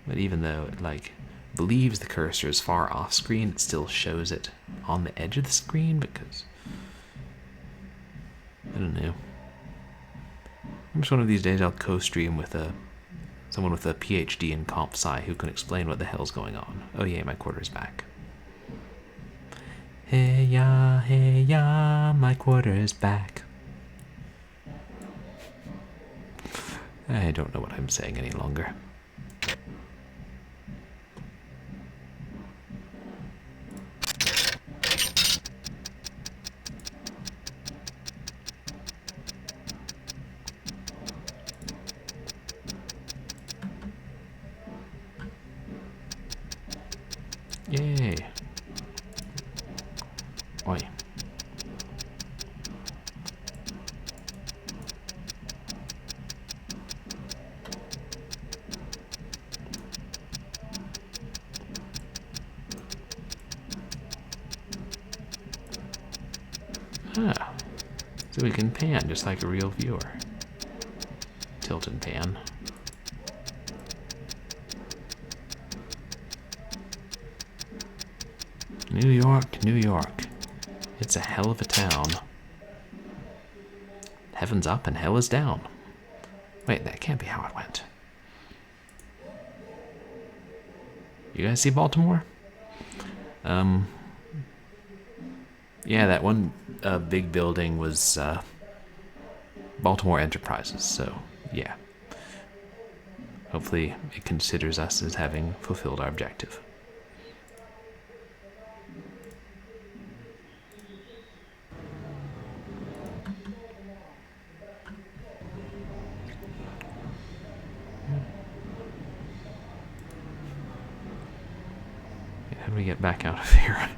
But even though it like believes the cursor is far off screen, it still shows it on the edge of the screen because I don't know. I'm just one of these days I'll co-stream with someone with a PhD in comp sci who can explain what the hell's going on. Oh yeah, my quarter's back. Hey ya, my quarter's back. I don't know what I'm saying any longer. Yay. Oi. Ah, so we can pan just like a real viewer. Tilt and pan. New York, New York. It's a hell of a town. Heaven's up and hell is down. Wait, that can't be how it went. You guys see Baltimore? Yeah, that one big building was Baltimore Enterprises, so yeah. Hopefully it considers us as having fulfilled our objective. How do we get back out of here?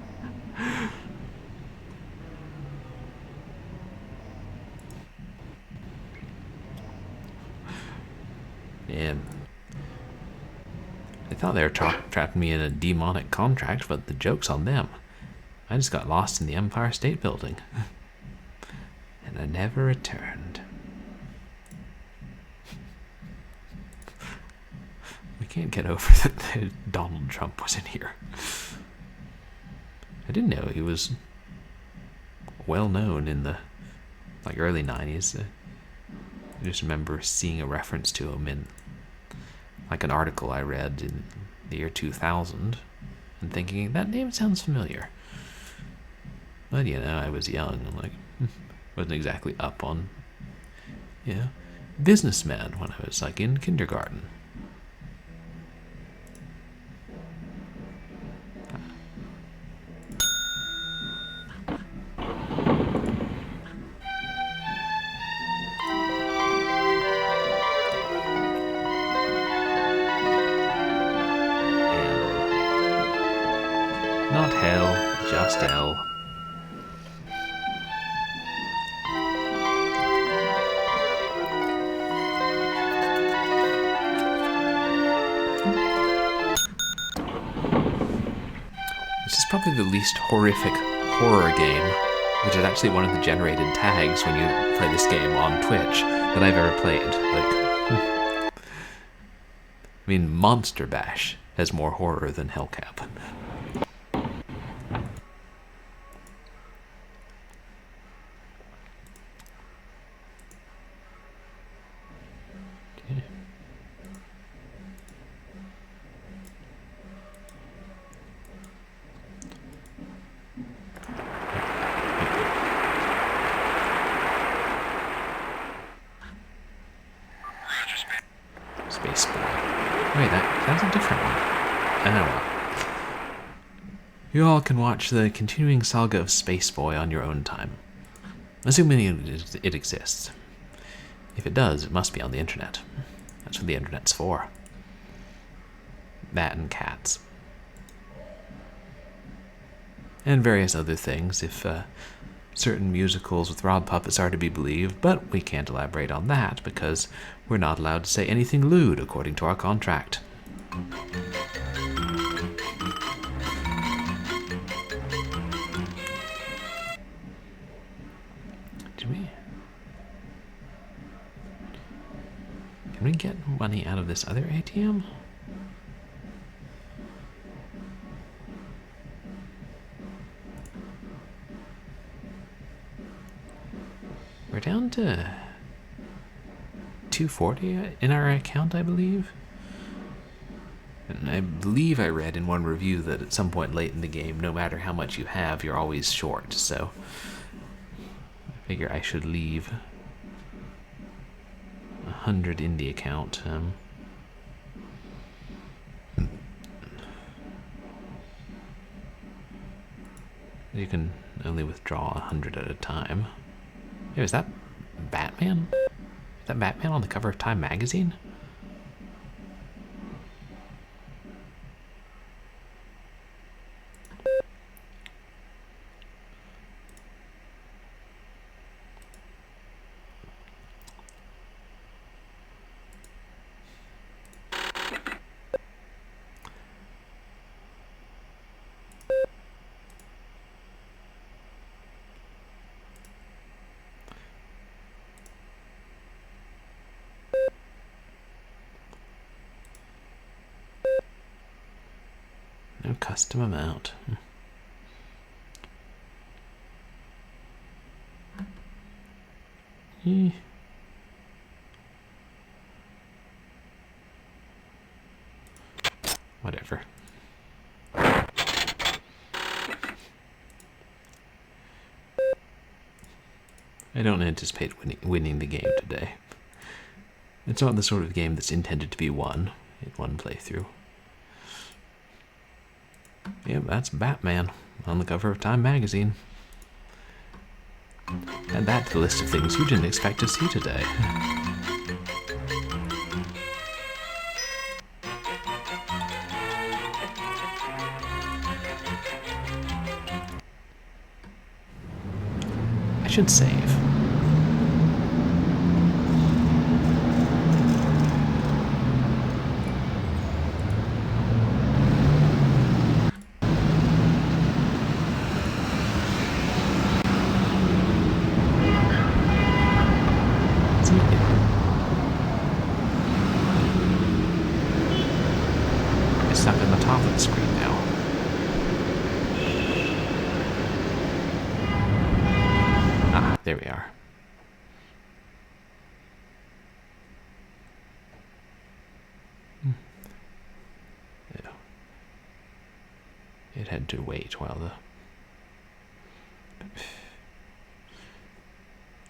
Yeah. They thought they were trapping me in a demonic contract, but the joke's on them. I just got lost in the Empire State Building. And I never returned. We can't get over that Donald Trump was in here. I didn't know he was well known in the early 90s. I just remember seeing a reference to him in an article I read in the year 2000 and thinking, that name sounds familiar. But, I was young and wasn't exactly up on, businessmen when I was in kindergarten. Not hell, just hell. This is probably the least horrific horror game, which is actually one of the generated tags when you play this game on Twitch that I've ever played. Monster Bash has more horror than Hellcap. Space Boy. Wait, that's a different one. You all can watch the continuing saga of Space Boy on your own time. Assuming it exists. If it does, it must be on the internet. That's what the internet's for. That and cats. And various other things, if certain musicals with rod puppets are to be believed, but we can't elaborate on that because we're not allowed to say anything lewd according to our contract. Can we get money out of this other ATM? We're down to 240 in our account, I believe. And I believe I read in one review that at some point late in the game, no matter how much you have, you're always short. So I figure I should leave 100 in the account. You can only withdraw 100 at a time. Hey, is that Batman? Is that Batman on the cover of Time magazine? No custom amount. Whatever. I don't anticipate winning the game today. It's not the sort of game that's intended to be won in one playthrough. Yep, that's Batman on the cover of Time magazine. Add that to the list of things you didn't expect to see today. I should save. Stuck in the top of the screen now. Ah, there we are. Yeah. It had to wait while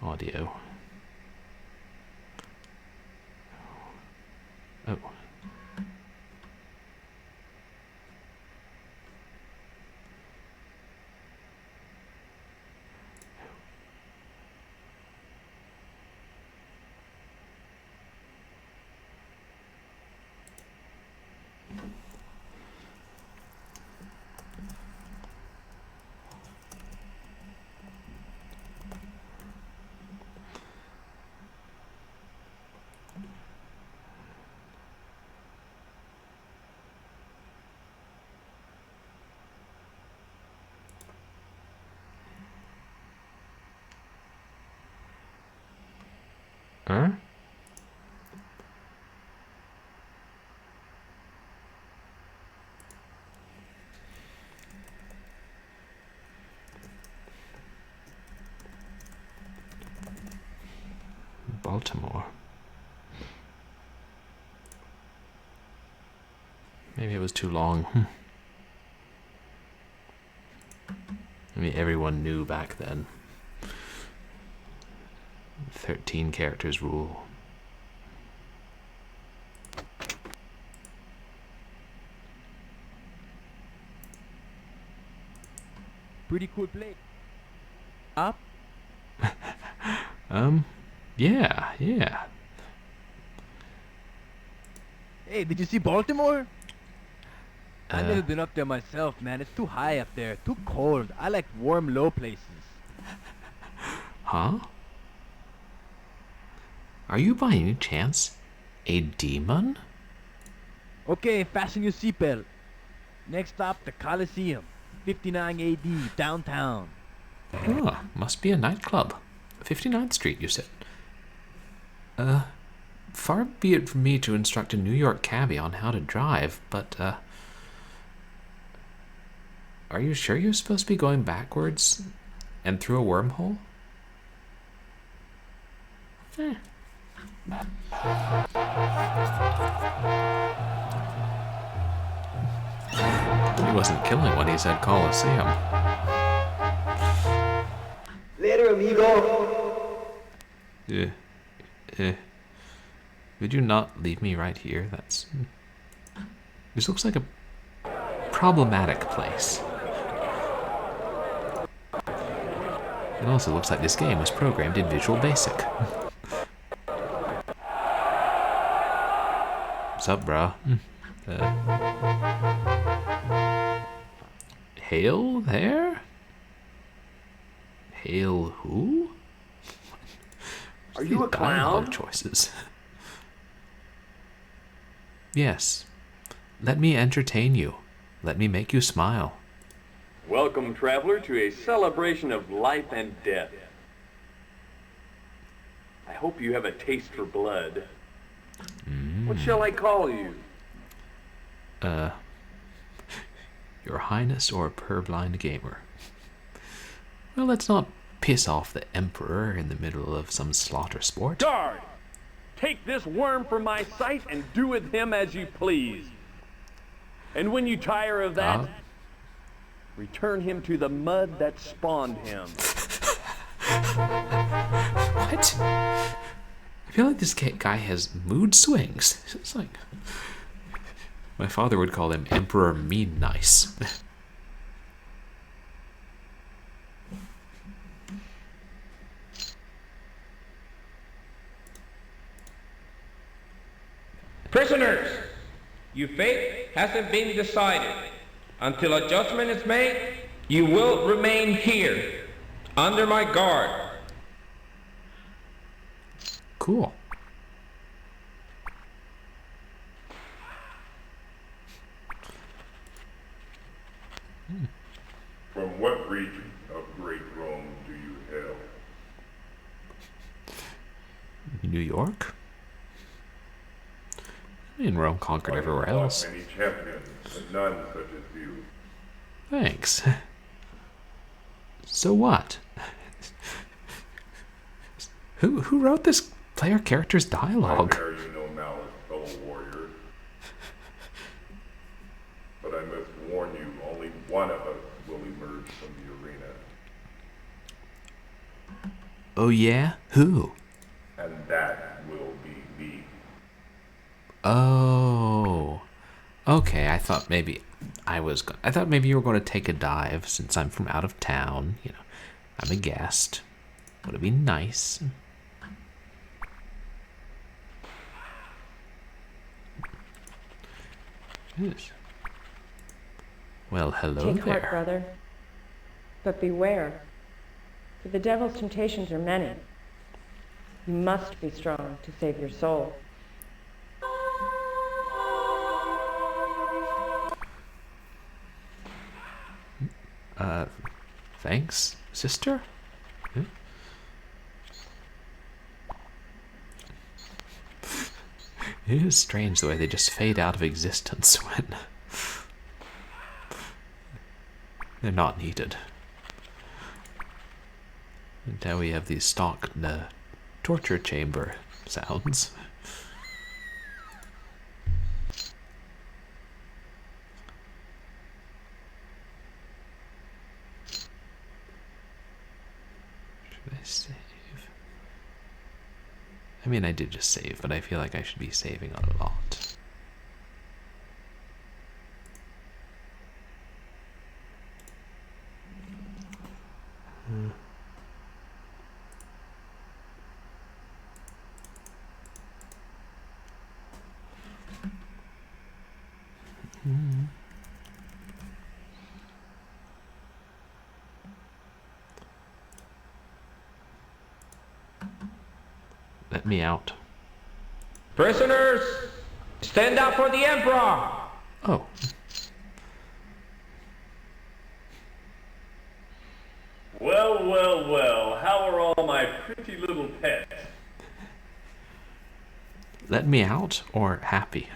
the audio. Oh. Huh? Baltimore. Maybe it was too long. I mean, everyone knew back then. 13 characters rule. Pretty cool play. Up? Yeah. Hey, did you see Baltimore? I've never been up there myself, man. It's too high up there. Too cold. I like warm, low places. Huh? Are you by any chance a demon? Okay, fasten your seatbelt. Next stop, the Coliseum. 59 AD, downtown. Oh, must be a nightclub. 59th Street, you said. Far be it from me to instruct a New York cabbie on how to drive, but, are you sure you're supposed to be going backwards and through a wormhole? He wasn't killing when he said Coliseum. Later, amigo. Would you not leave me right here? This looks like a problematic place. It also looks like this game was programmed in Visual Basic. What's up, brah? Hail there? Hail who? Are you a Dialogue clown? choices. Yes. Let me entertain you. Let me make you smile. Welcome, traveler, to a celebration of life and death. I hope you have a taste for blood. What shall I call you? Your Highness or a purblind gamer? Well, let's not piss off the Emperor in the middle of some slaughter sport. Guard! Take this worm from my sight and do with him as you please. And when you tire of that, return him to the mud that spawned him. What? I feel like this guy has mood swings. It's like... My father would call him Emperor Mean Nice. Prisoners, your fate hasn't been decided. Until adjustment is made, you will remain here, under my guard. Cool. From what region of Great Rome do you hail? New York? I mean, Rome conquered everywhere else. Many champions, but none such as you. Thanks. So what? Who wrote this player character's dialogue? I bear you no malice, fellow warriors. But I must warn you, only one of us will emerge from the arena. Oh yeah? Who? And that will be me. Oh. Okay, I thought maybe I thought maybe you were going to take a dive since I'm from out of town. You know, I'm a guest. Would it be nice? Yes. Well, hello Take there. heart, brother. But beware, for the devil's temptations are many. You must be strong to save your soul. Thanks, sister? Hmm? It is strange the way they just fade out of existence when they're not needed. And now we have these stock torture chamber sounds. Should I save? I mean, I did just save, but I feel like I should be saving a lot. Let me out. Prisoners, stand up for the Emperor! Oh. Well, well, well, how are all my pretty little pets? Let me out or happy?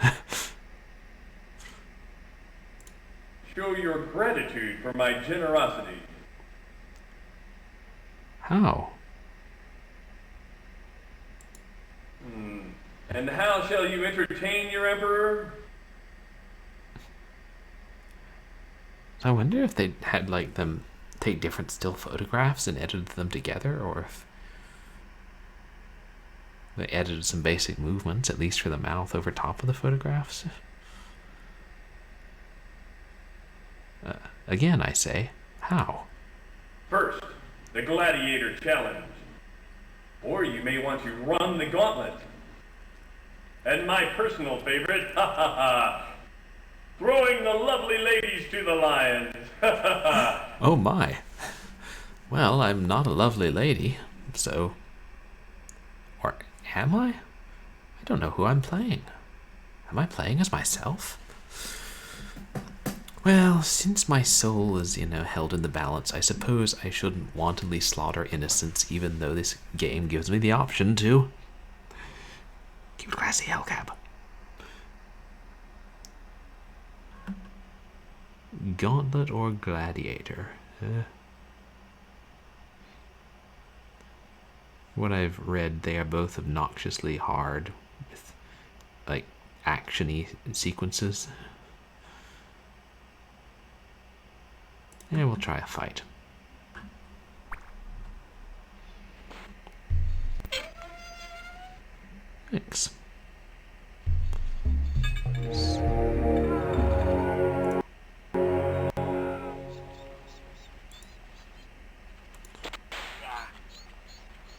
Show your gratitude for my generosity. How? And how shall you entertain your emperor? I wonder if they had like them take different still photographs and edited them together, or if they edited some basic movements, at least for the mouth, over top of the photographs. Again, I say, how? First, the gladiator challenge. Or you may want to run the gauntlet. And my personal favorite, ha ha ha, throwing the lovely ladies to the lions. Ha ha ha. Oh my. Well, I'm not a lovely lady, so... Or am I? I don't know who I'm playing. Am I playing as myself? Well, since my soul is, held in the balance, I suppose I shouldn't wantonly slaughter innocents, even though this game gives me the option to. Keep it classy, Hellcab. Gauntlet or Gladiator? What I've read, they are both obnoxiously hard with like action-y sequences. And we'll try a fight. Thanks.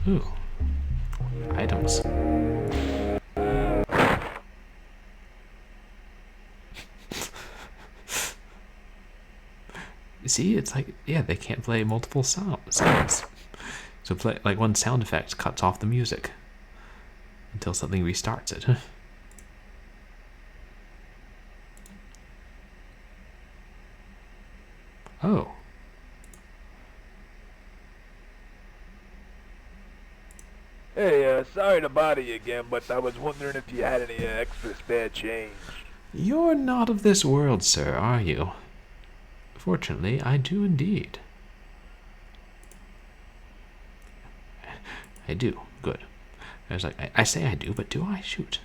Ooh. Items. See, it's like, yeah, they can't play multiple sounds. So play, like, one sound effect cuts off the music until something restarts it. Oh. Hey, sorry to bother you again, but I was wondering if you had any extra spare change. You're not of this world, sir, are you? Fortunately, I do indeed. I do. Good. I was like, I say I do, but do I? Shoot.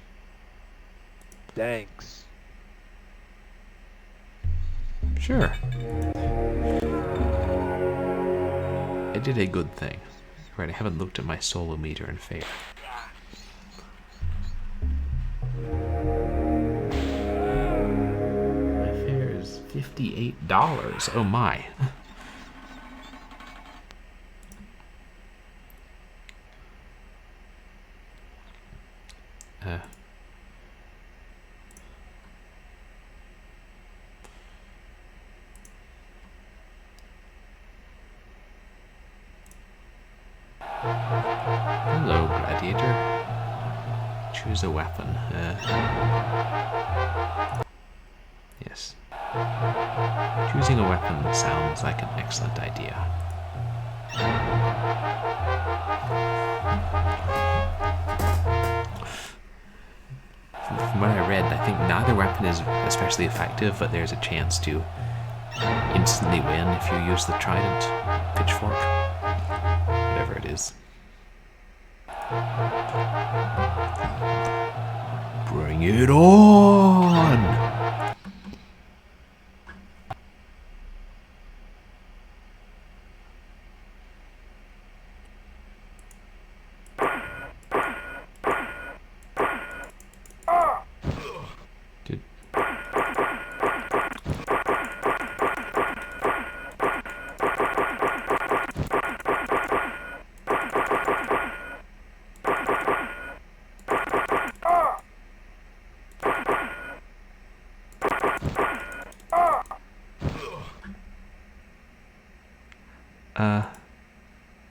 Thanks. Sure. I did a good thing. Right, I haven't looked at my solo meter in favor. My fare is $58. Oh my. Hello, Gladiator. Choose a weapon. Yes. Choosing a weapon sounds like an excellent idea. From what I read, I think neither weapon is especially effective, but there's a chance to instantly win if you use the trident, pitchfork, whatever it is. Bring it on!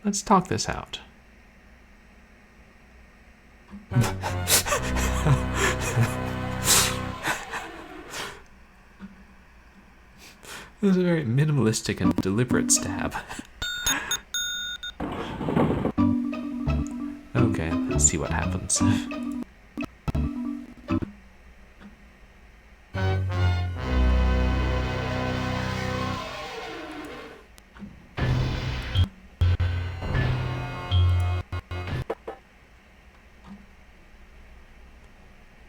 Let's talk this out. This is a very minimalistic and deliberate stab. Okay, let's see what happens.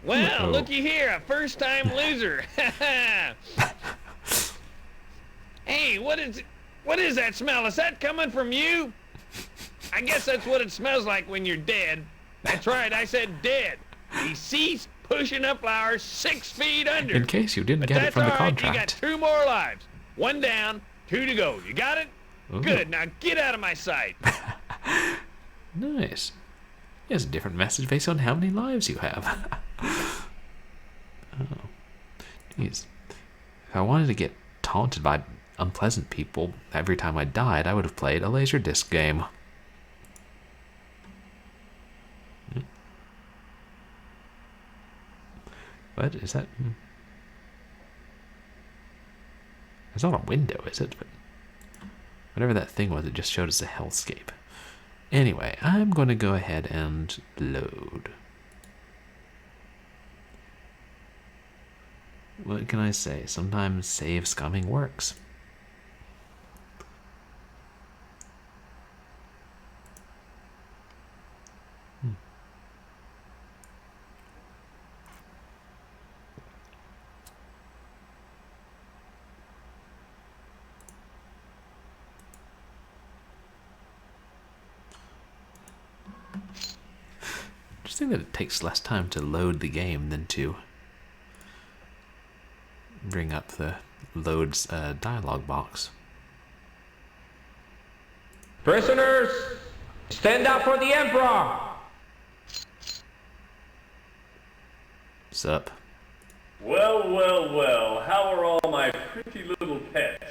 Well, looky here, a first-time loser. Hey, what is that smell? Is that coming from you? I guess that's what it smells like when you're dead. That's right, I said dead. Deceased, pushing up flowers 6 feet under. In case you didn't get it from the contract. You got 2 more lives. 1 down, 2 to go. You got it? Ooh. Good, now get out of my sight. Nice. He has a different message based on how many lives you have. Oh. Jeez. If I wanted to get taunted by unpleasant people every time I died, I would have played a Laserdisc game. What is that? It's not a window, is it? But whatever that thing was, it just showed us a hellscape. Anyway, I'm going to go ahead and load. What can I say? Sometimes save scumming works. Interesting that it takes less time to load the game than to bring up the loads dialog box. Prisoners, stand up for the Emperor! Sup? Well, well, well, how are all my pretty little pets?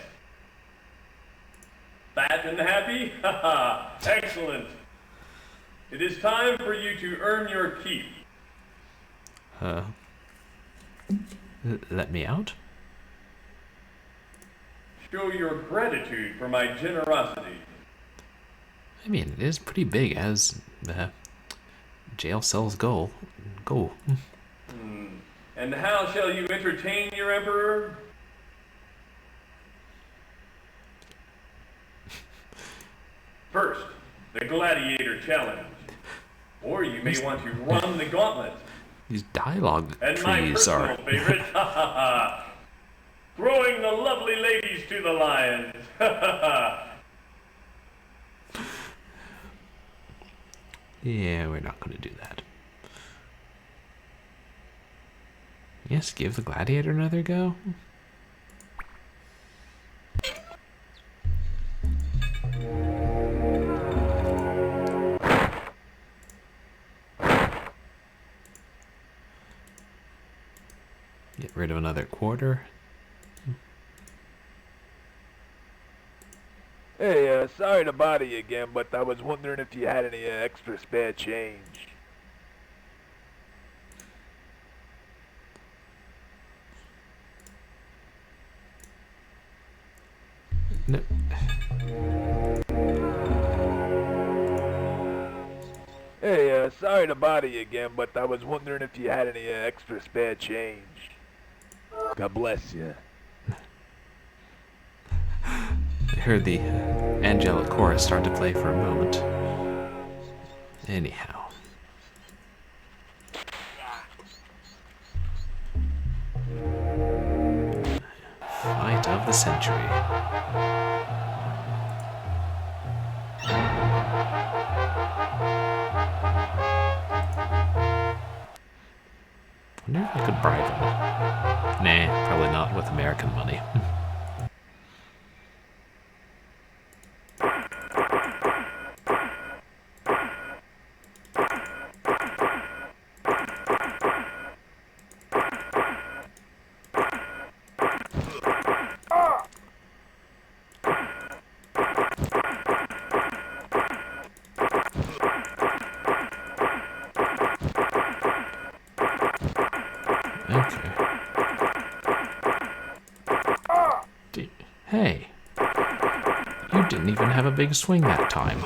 Fat and happy? Haha, excellent. It is time for you to earn your keep. Let me out? Show your gratitude for my generosity. I mean, it is pretty big as jail cells go. And how shall you entertain your emperor? First, the gladiator challenge. Or you may want to run the gauntlet. These dialogue And my trees personal are... favorite, ha ha ha, throwing the lovely ladies to the lions. Ha ha ha. Yeah, we're not going to do that. Yes, give the gladiator another go. Get rid of another quarter. Hey, sorry to bother you again, but I was wondering if you had any extra spare change. No. Hey, sorry to bother you again, but I was wondering if you had any extra spare change. God bless you. I heard the angelic chorus start to play for a moment. Anyhow. Fight of the century. I wonder if I could bribe him. Nah, probably not with American money. Hey, you didn't even have a big swing that time.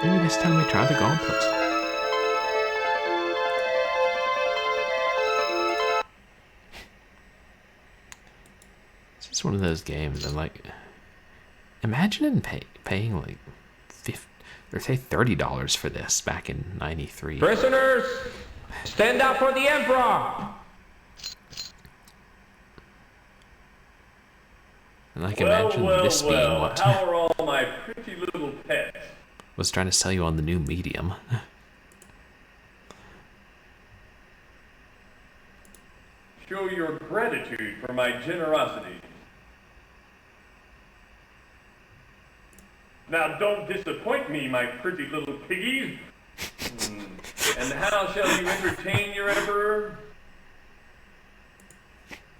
Maybe this time we try the gauntlet. It's just one of those games. I'm like, imagine paying like $30 for this back in '93. Prisoners, stand up for the Emperor! And I can imagine this being what how are all my pretty little pets? Was trying to sell you on the new medium. Show your gratitude for my generosity. Now don't disappoint me, my pretty little piggies. And how shall you entertain your emperor?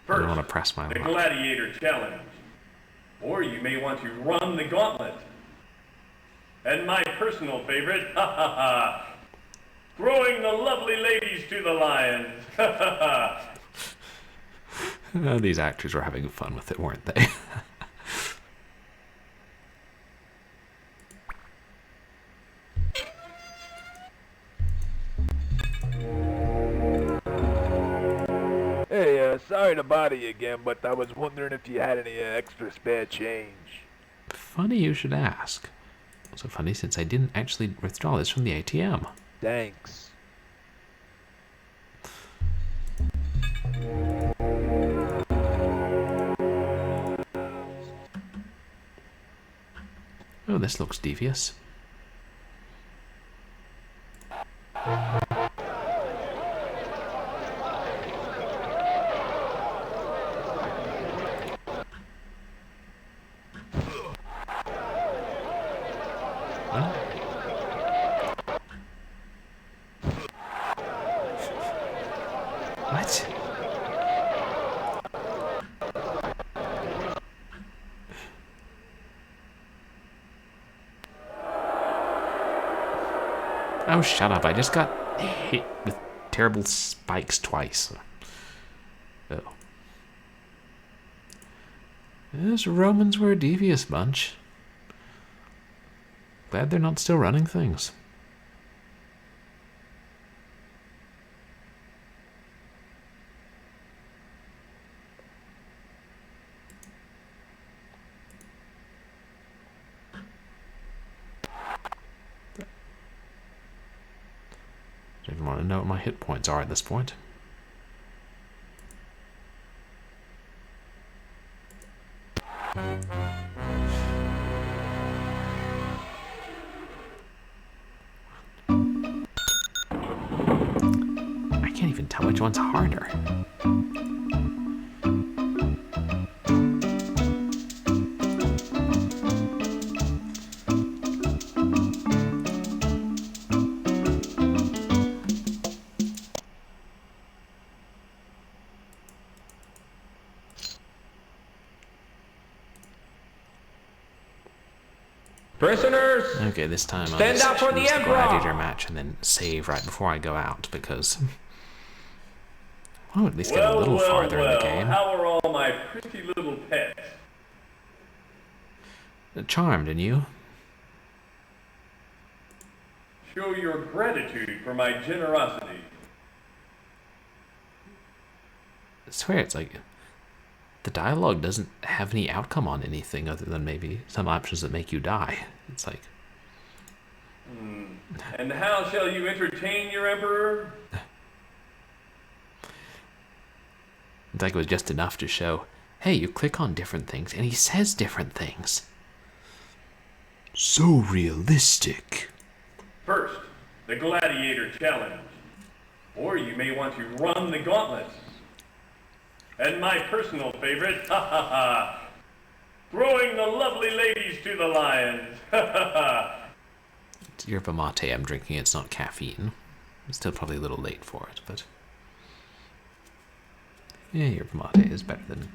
I don't want to press my the luck. gladiator challenge. Or you may want to run the gauntlet. And my personal favorite, ha ha ha, throwing the lovely ladies to the lions, ha ha ha. These actors were having fun with it, weren't they? Hey, sorry to bother you again, but I was wondering if you had any extra spare change. Funny you should ask. So funny since I didn't actually withdraw this from the ATM. Thanks. Oh, this looks devious. What? Oh, shut up. I just got hit with terrible spikes twice. Oh. Those Romans were a devious bunch. Glad they're not still running things. Don't even want to know what my hit points are at this point. I can't even tell which one's harder. Prisoners! Okay, this time I'll stand just up for the choose Emperor! gladiator match and then save right before I go out because I'll at least get a little farther in the game. How are all my pretty little pets? Charmed, and you? Show your gratitude for my generosity. I swear it's like the dialogue doesn't have any outcome on anything other than maybe some options that make you die. It's like... And how shall you entertain your emperor? It's like it was just enough to show, hey, you click on different things and he says different things. So realistic. First, the gladiator challenge. Or you may want to run the gauntlet. And my personal favorite, ha ha ha, throwing the lovely ladies to the lions, ha ha ha. It's yerba mate I'm drinking, it's not caffeine. I'm still probably a little late for it, but... yeah, yerba mate is better than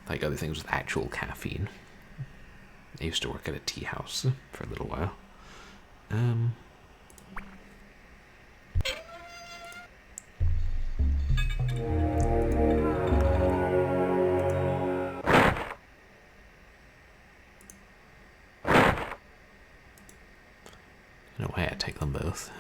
like other things with actual caffeine. I used to work at a tea house for a little while. In a way, I take them both.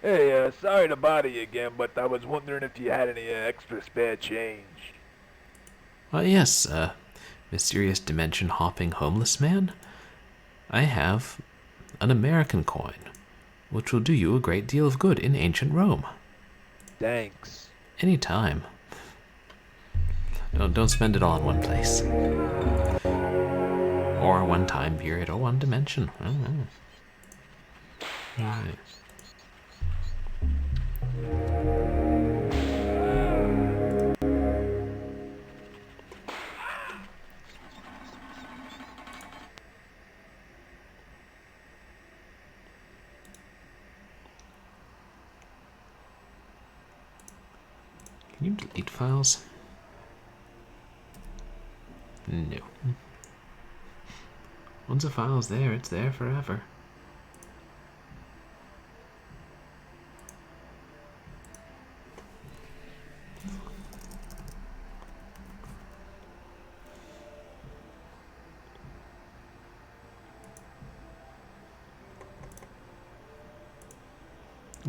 Hey, sorry to bother you again, but I was wondering if you had any extra spare change. Yes, mysterious dimension hopping homeless man. I have an American coin, which will do you a great deal of good in ancient Rome. Thanks. Anytime. Don't spend it all in one place. Or one time period, or one dimension. I don't know. Right. Can you delete files? No. Once a file's there, it's there forever.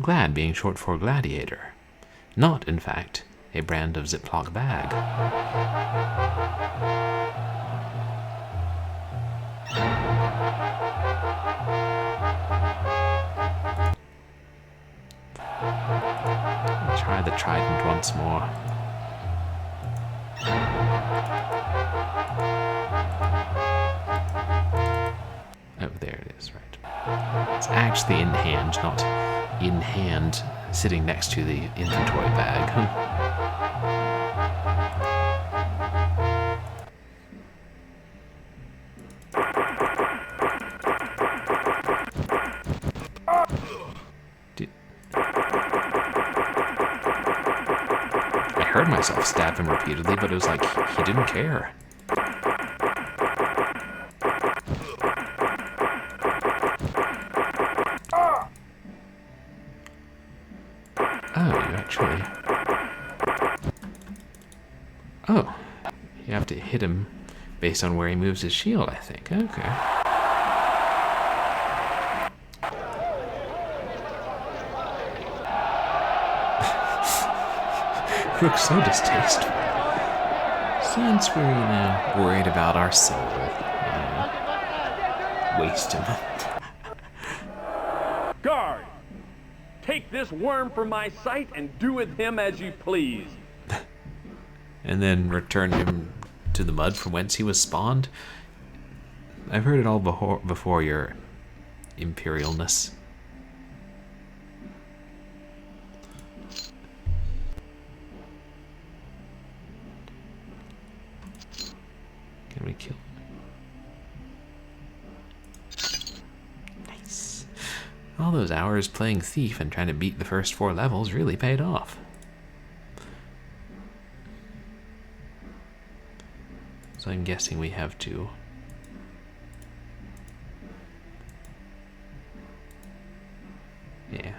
Glad being short for gladiator. Not, in fact, a brand of Ziploc bag. Try the trident once more. Oh, there it is, right. It's actually in hand, not in hand, sitting next to the inventory bag. I heard myself stab him repeatedly, but it was like he didn't care. Oh, you have to hit him based on where he moves his shield, I think. Okay. Looks so distasteful. Since we're, worried about our soul, waste him. Guard! Take this worm from my sight and do with him as you please. And then return him to the mud from whence he was spawned. I've heard it all before, your imperialness. Can we kill him? Nice. All those hours playing thief and trying to beat the first 4 levels really paid off. So I'm guessing we have to. Yeah.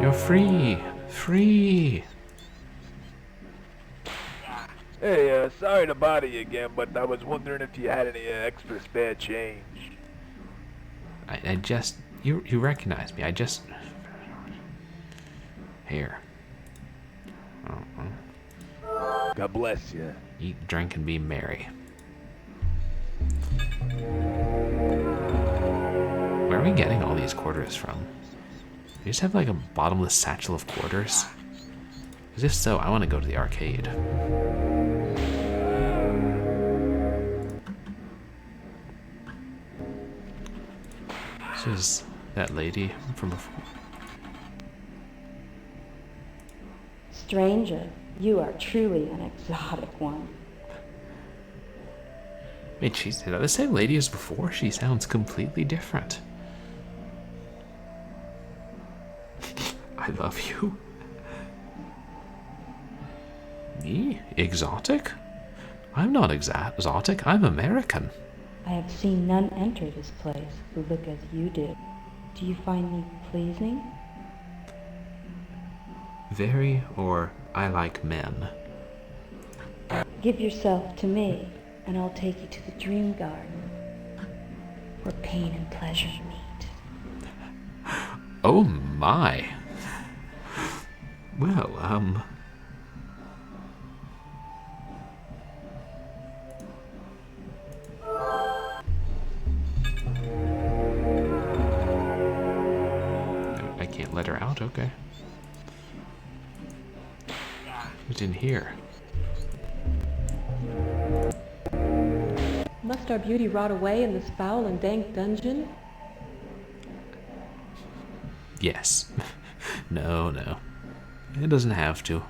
You're free. Free. Hey, sorry to bother you again, but I was wondering if you had any extra spare change. I just... You recognize me. I just... Here. God bless you. Eat, drink, and be merry. Where are we getting all these quarters from? Do you just have like a bottomless satchel of quarters? Because if so, I want to go to the arcade. This is that lady from before. Stranger, you are truly an exotic one. Wait, is that the same lady as before? She sounds completely different. I love you. Me? Exotic? I'm not exotic, I'm American. I have seen none enter this place who look as you do. Do you find me pleasing? Very, or I like men. Give yourself to me, and I'll take you to the dream garden, where pain and pleasure meet. Oh my. Well, I can't let her out, okay. Who's in here? Must our beauty rot away in this foul and dank dungeon? Yes. No. It doesn't have to.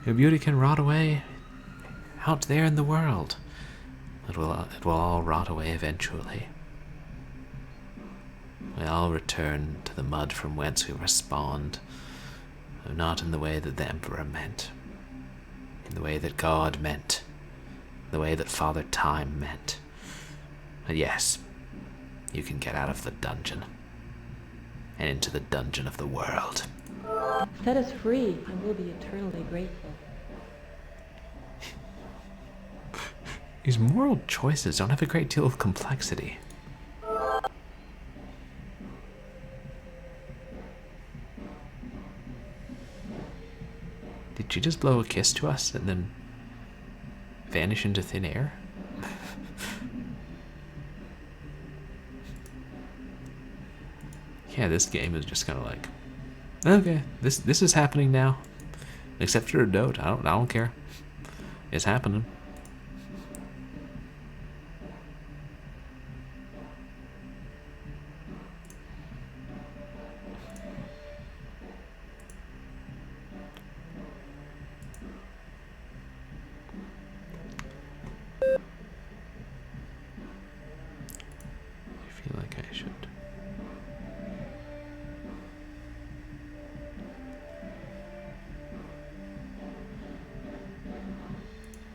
Your beauty can rot away out there in the world. It will all rot away eventually. We all return to the mud from whence we were spawned, though not in the way that the Emperor meant, in the way that God meant, the way that Father Time meant. But yes, you can get out of the dungeon, and into the dungeon of the world. Set us free, and we'll be eternally grateful. These moral choices don't have a great deal of complexity. Did she just blow a kiss to us and then vanish into thin air? Yeah, this game is just kind of like, okay, this is happening now. Except for a note, I don't care. It's happening.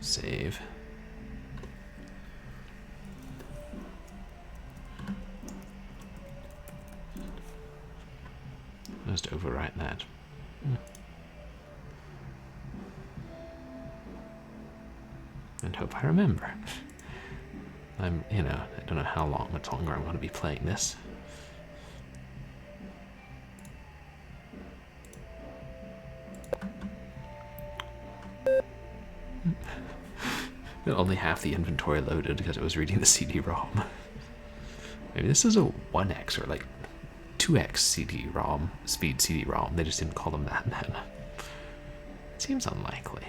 Save. Just overwrite that. And hope I remember. I don't know how much longer I'm going to be playing this. Only half the inventory loaded because it was reading the CD-ROM. Maybe this is a 1x or like 2x CD-ROM, speed CD-ROM. They just didn't call them that then. It seems unlikely.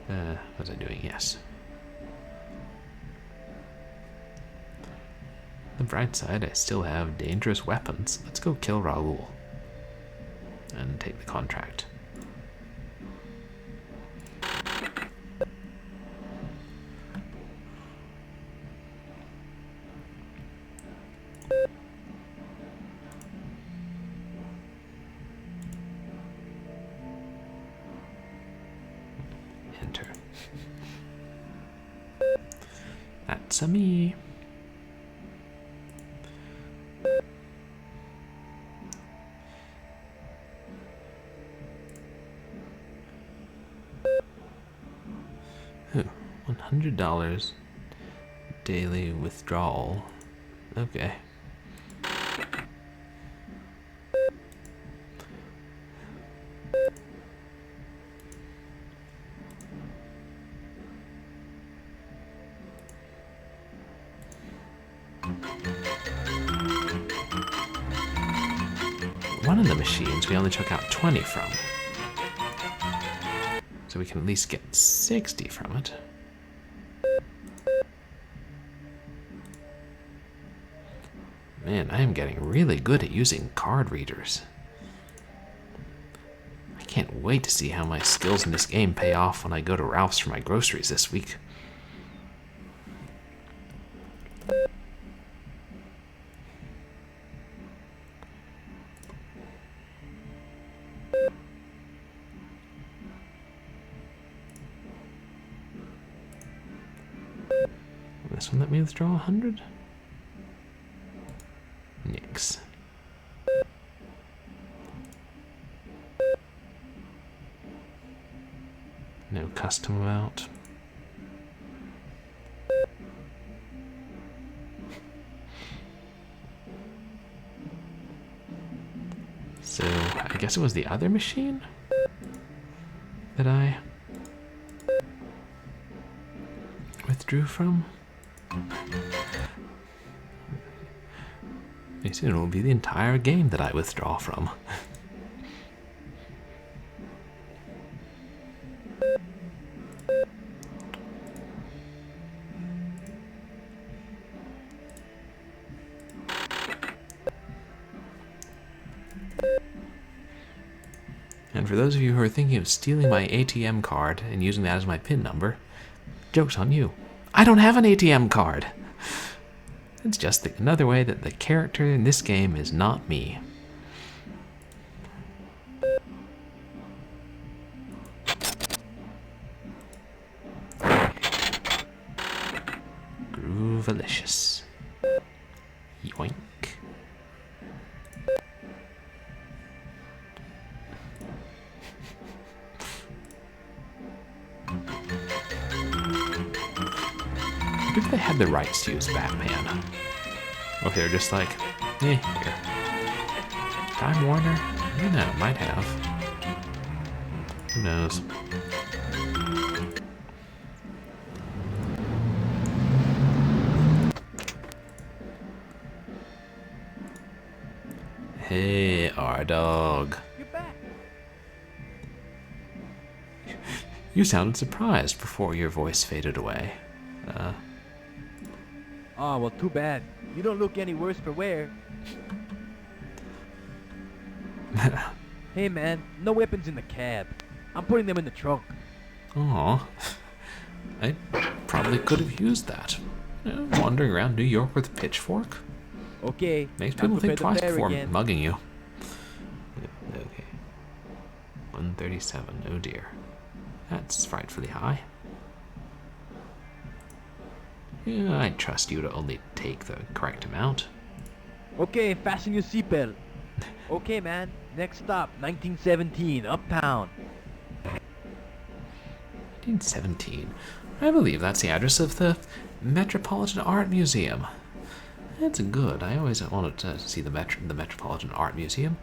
What was I doing? Yes. On the bright side, I still have dangerous weapons. Let's go kill Raoul and take the contract. Enter. That's a me. $100 daily withdrawal. Okay. One of the machines we only took out 20 from. So we can at least get 60 from it. Man, I am getting really good at using card readers. I can't wait to see how my skills in this game pay off when I go to Ralph's for my groceries this week. This one let me withdraw 100? Nix. No custom amount. So, I guess it was the other machine that I withdrew from. Pretty soon it will be the entire game that I withdraw from. for those of you who are thinking of stealing my ATM card and using that as my PIN number, joke's on you. I don't have an ATM card. It's just another way that the character in this game is not me. Groovalicious. Yoink. If they had the rights to use Batman. Or if they're just like, here. Time Warner? You know, might have. Who knows? Hey, our dog. You're back. You sounded surprised before your voice faded away. Oh, well, too bad. You don't look any worse for wear. Hey, man, no weapons in the cab. I'm putting them in the trunk. Aw. I probably could have used that. Wandering around New York with a pitchfork. Okay. Makes people think twice before mugging you. Okay. 137. Oh dear. That's frightfully high. Yeah, I trust you to only take the correct amount. Okay, fasten your seatbelt. Okay, man. Next stop, 1917, Uptown. 1917. I believe that's the address of the Metropolitan Art Museum. That's good. I always wanted to see the Metropolitan Art Museum.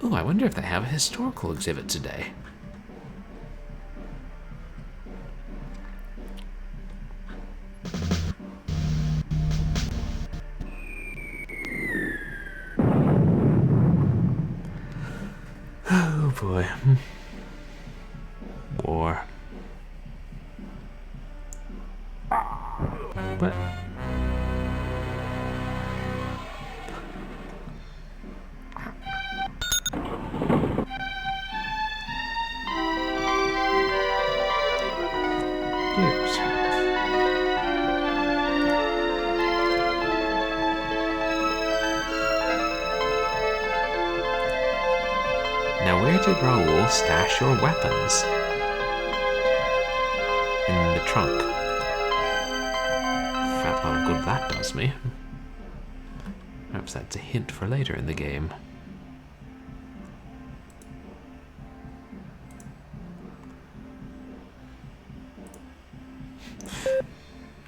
Oh, I wonder if they have a historical exhibit today. Oh boy. War. What? Now, where did Raoul stash your weapons? In the trunk. Fat lot of good that does me. Perhaps that's a hint for later in the game.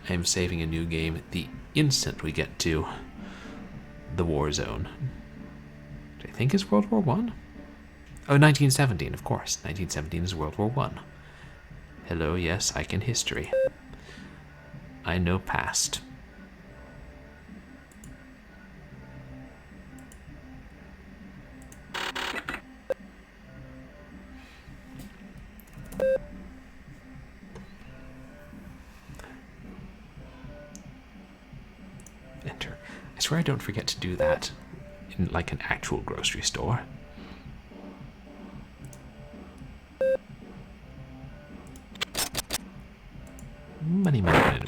I am saving a new game the instant we get to the war zone. Which I think is World War I? Oh, 1917, of course. 1917 is World War I. Hello, yes, I can history. I know past. Enter. I swear I don't forget to do that in like an actual grocery store. Money, money, money, money.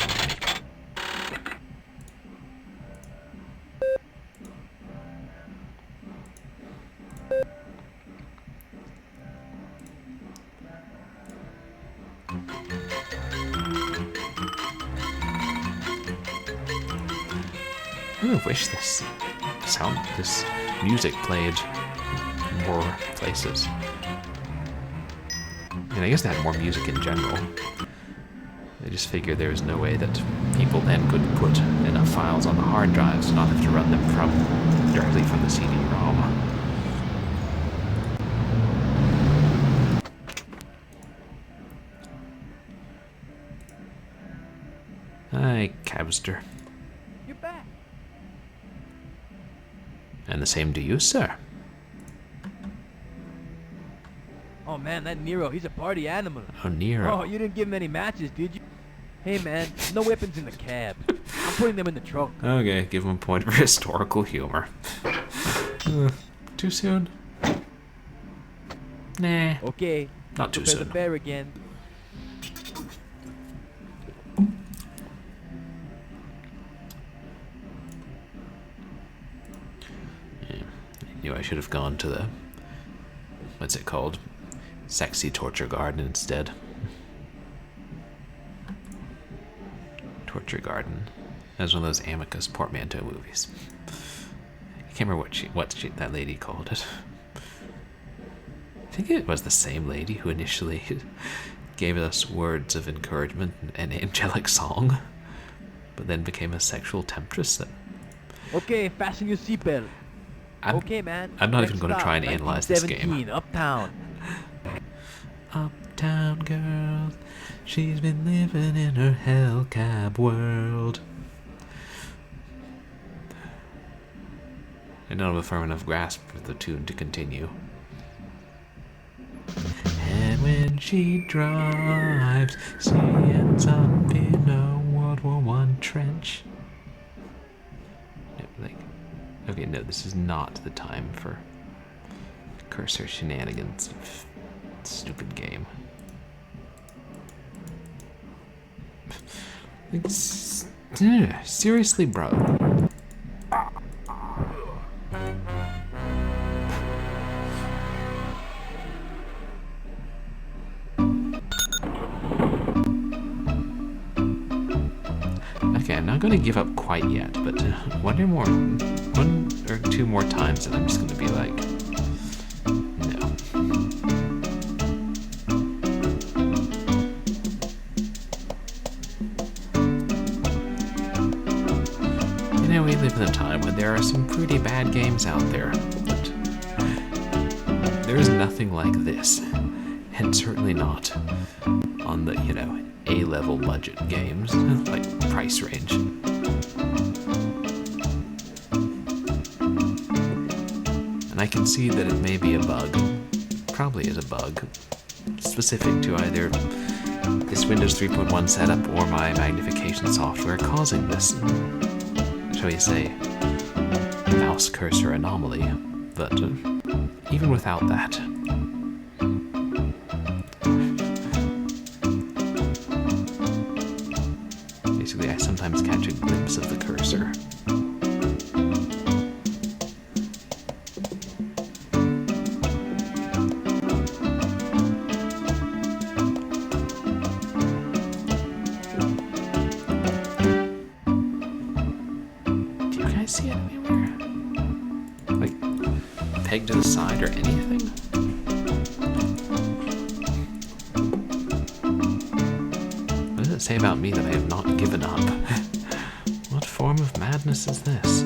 I really wish this music played in more places. And I guess they had more music in general. I just figured there was no way that people then could put enough files on the hard drives to not have to run them directly from the CD-ROM. Hi, Cabster. You're back. And the same to you, sir. Oh man, that Nero, he's a party animal. Oh, Nero. Oh, you didn't give him any matches, did you? Hey man, no weapons in the cab. I'm putting them in the trunk. Okay, give him a point for historical humor. Too soon? Nah. Okay. Not too Prepare soon. the fair again. I knew I should have gone to the, what's it called? Sexy Torture Garden instead. Torture Garden. That was one of those Amicus portmanteau movies. I can't remember what that lady called it. I think it was the same lady who initially gave us words of encouragement and an angelic song, but then became a sexual temptress. Okay, fasten your seatbelt. Okay, man. I'm not Next even going to stop, try and analyze this game. 1917, Uptown. Uptown girl, she's been living in her hellcab world. I don't have a firm enough grasp of the tune to continue. And when she drives, she ends up in a World War I trench. Okay, no, this is not the time for cursor shenanigans. Stupid game. Seriously, bro. Okay, I'm not going to give up quite yet, but one or two more times and I'm just going to be like, no. You know, we live in a time when there are some pretty bad games out there, but there's nothing like this, and certainly not on the, you know, A-level budget games, like price range. And I can see that it may be a bug, probably is a bug, specific to either this Windows 3.1 setup or my magnification software causing this, shall we say, mouse cursor anomaly. But even without that, basically I sometimes catch a glimpse of the cursor. See it anywhere? Like, pegged to the side or anything? What does it say about me that I have not given up? What form of madness is this?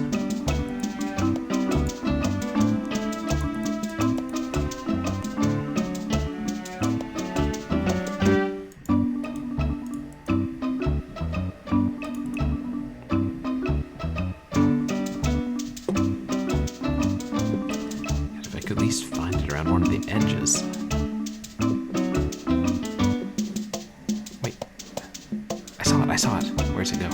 At least find it around one of the edges. Wait. I saw it. Where's it go?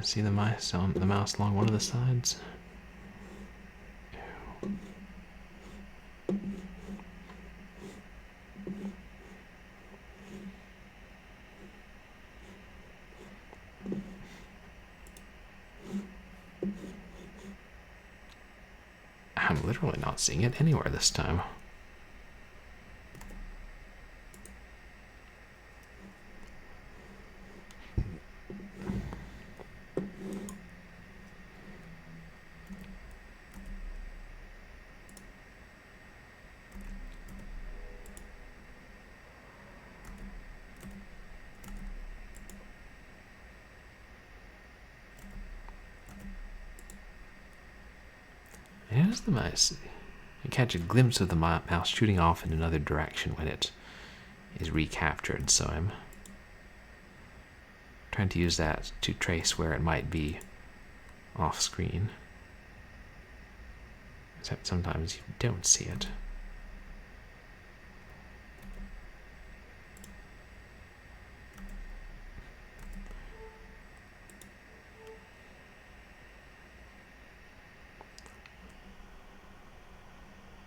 See the mouse along one of the sides? I'm literally not seeing it anywhere this time. does the mouse... You catch a glimpse of the mouse shooting off in another direction when it is recaptured, so I'm trying to use that to trace where it might be off screen. Except sometimes you don't see it.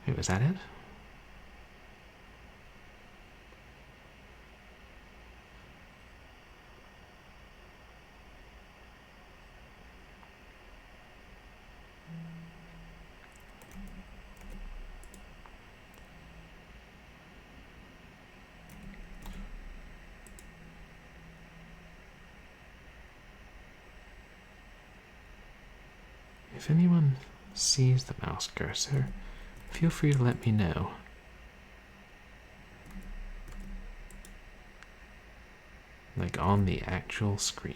Wait, was that it? If anyone sees the mouse cursor, feel free to let me know. Like on the actual screen.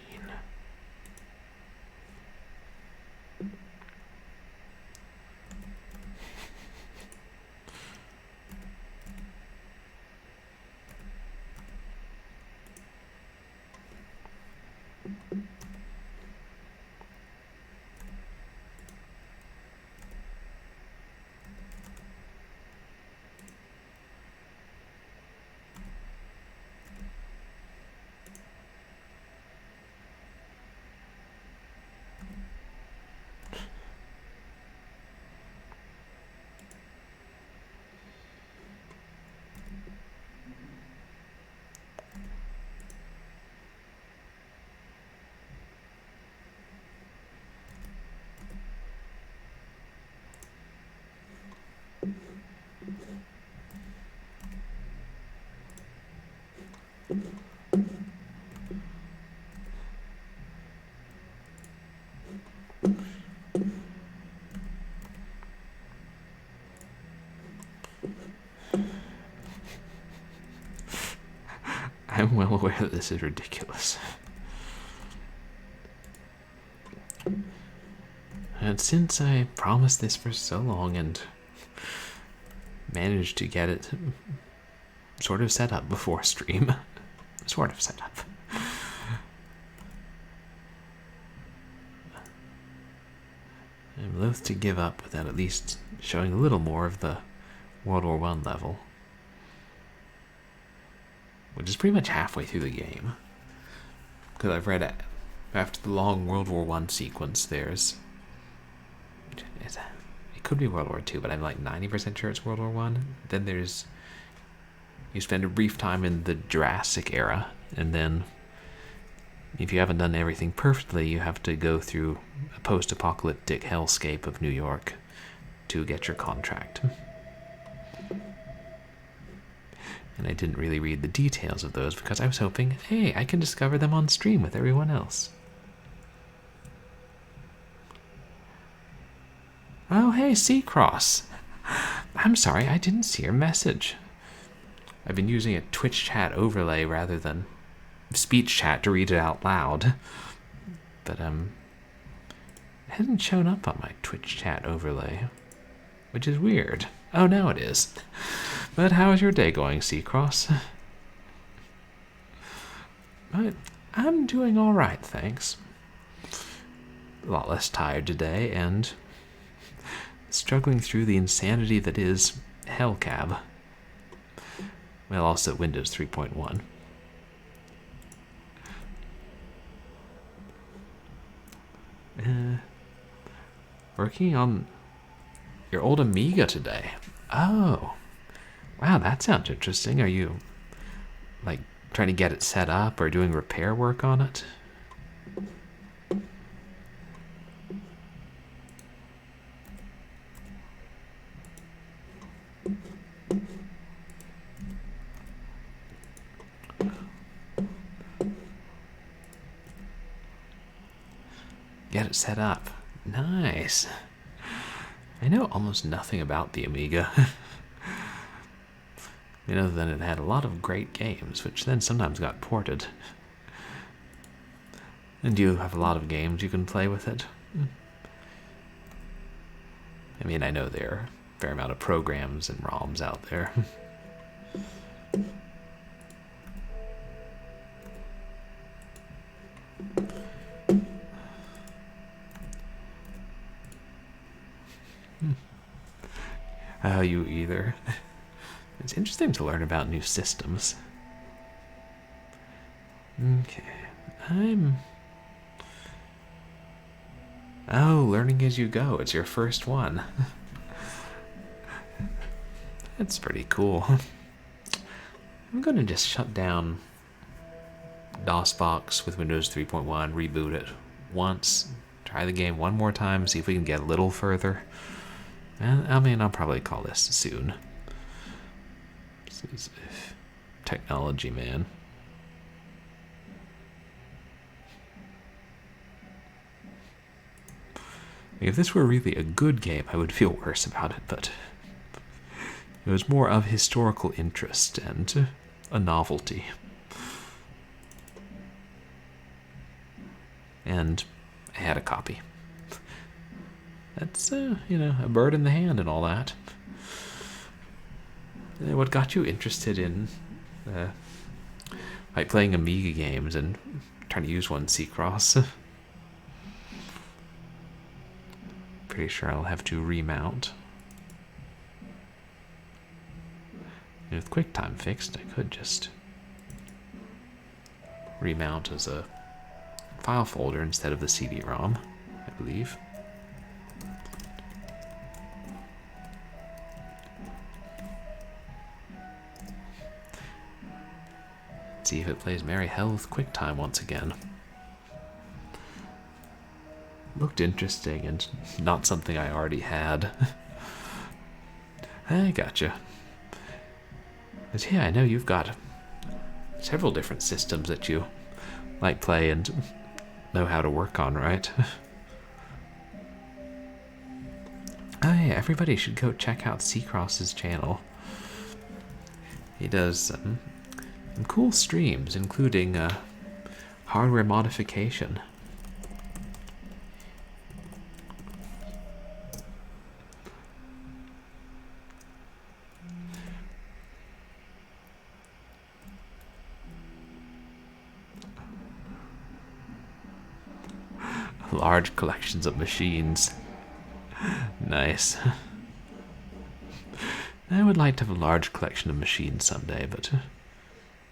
I'm well aware that this is ridiculous. And since I promised this for so long and managed to get it sort of set up before stream, sort of set up. I'm loath to give up without at least showing a little more of the World War I level. Which is pretty much halfway through the game. Because I've read it. After the long World War I sequence, there's... It could be World War II, but I'm like 90% sure it's World War I. Then there's... You spend a brief time in the Jurassic era, and then if you haven't done everything perfectly, you have to go through a post-apocalyptic hellscape of New York to get your contract. And I didn't really read the details of those because I was hoping, hey, I can discover them on stream with everyone else. Oh, hey, Seacross. I'm sorry, I didn't see your message. I've been using a Twitch chat overlay rather than speech chat to read it out loud. But, it hasn't shown up on my Twitch chat overlay, which is weird. Oh, now it is. But how is your day going, Seacross? I'm doing all right, thanks. A lot less tired today, and struggling through the insanity that is Hellcab. Well, also Windows 3.1. Working on your old Amiga today. Oh. Wow, that sounds interesting. Are you, like, trying to get it set up or doing repair work on it? Get it set up. Nice. I know almost nothing about the Amiga. Other than it had a lot of great games, which then sometimes got ported. And you have a lot of games you can play with it. I mean, I know there are a fair amount of programs and ROMs out there. You either. It's interesting to learn about new systems. Okay, Oh, learning as you go. It's your first one. That's pretty cool. I'm gonna just shut down Dosbox with Windows 3.1, reboot it once, try the game one more time, see if we can get a little further. And I mean, I'll probably call this soon. This is technology, man. If this were really a good game, I would feel worse about it, but it was more of historical interest and a novelty. And I had a copy. That's, you know, a bird in the hand and all that. What got you interested in like playing Amiga games and trying to use one C-Cross? Pretty sure I'll have to remount. And with QuickTime fixed, I could just remount as a file folder instead of the CD-ROM, I believe. Let's see if it plays Merry Hell with QuickTime once again. Looked interesting and not something I already had. I gotcha. But yeah, I know you've got several different systems that you like play and know how to work on, right? Oh yeah, everybody should go check out C-Cross's channel. He does some cool streams, including hardware modification. Large collections of machines. Nice. I would like to have a large collection of machines someday, but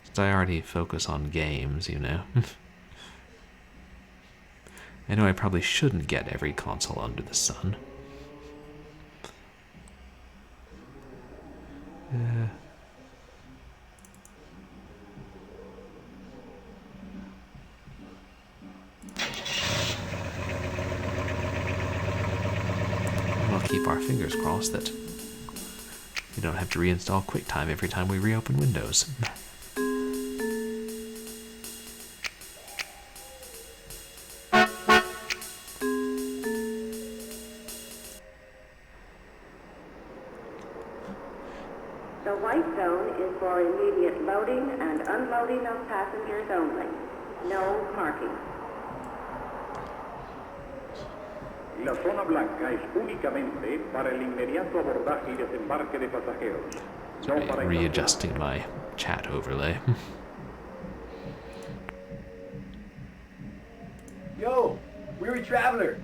since I already focus on games, you know. I know I probably shouldn't get every console under the sun. We'll keep our fingers crossed that we don't have to reinstall QuickTime every time we reopen Windows. The white zone is for immediate loading and unloading of passengers only. No parking. La zona blanca es únicamente para el inmediato abordaje y desembarque de pasajeros. No para Readjusting my chat overlay. Yo, weary traveler.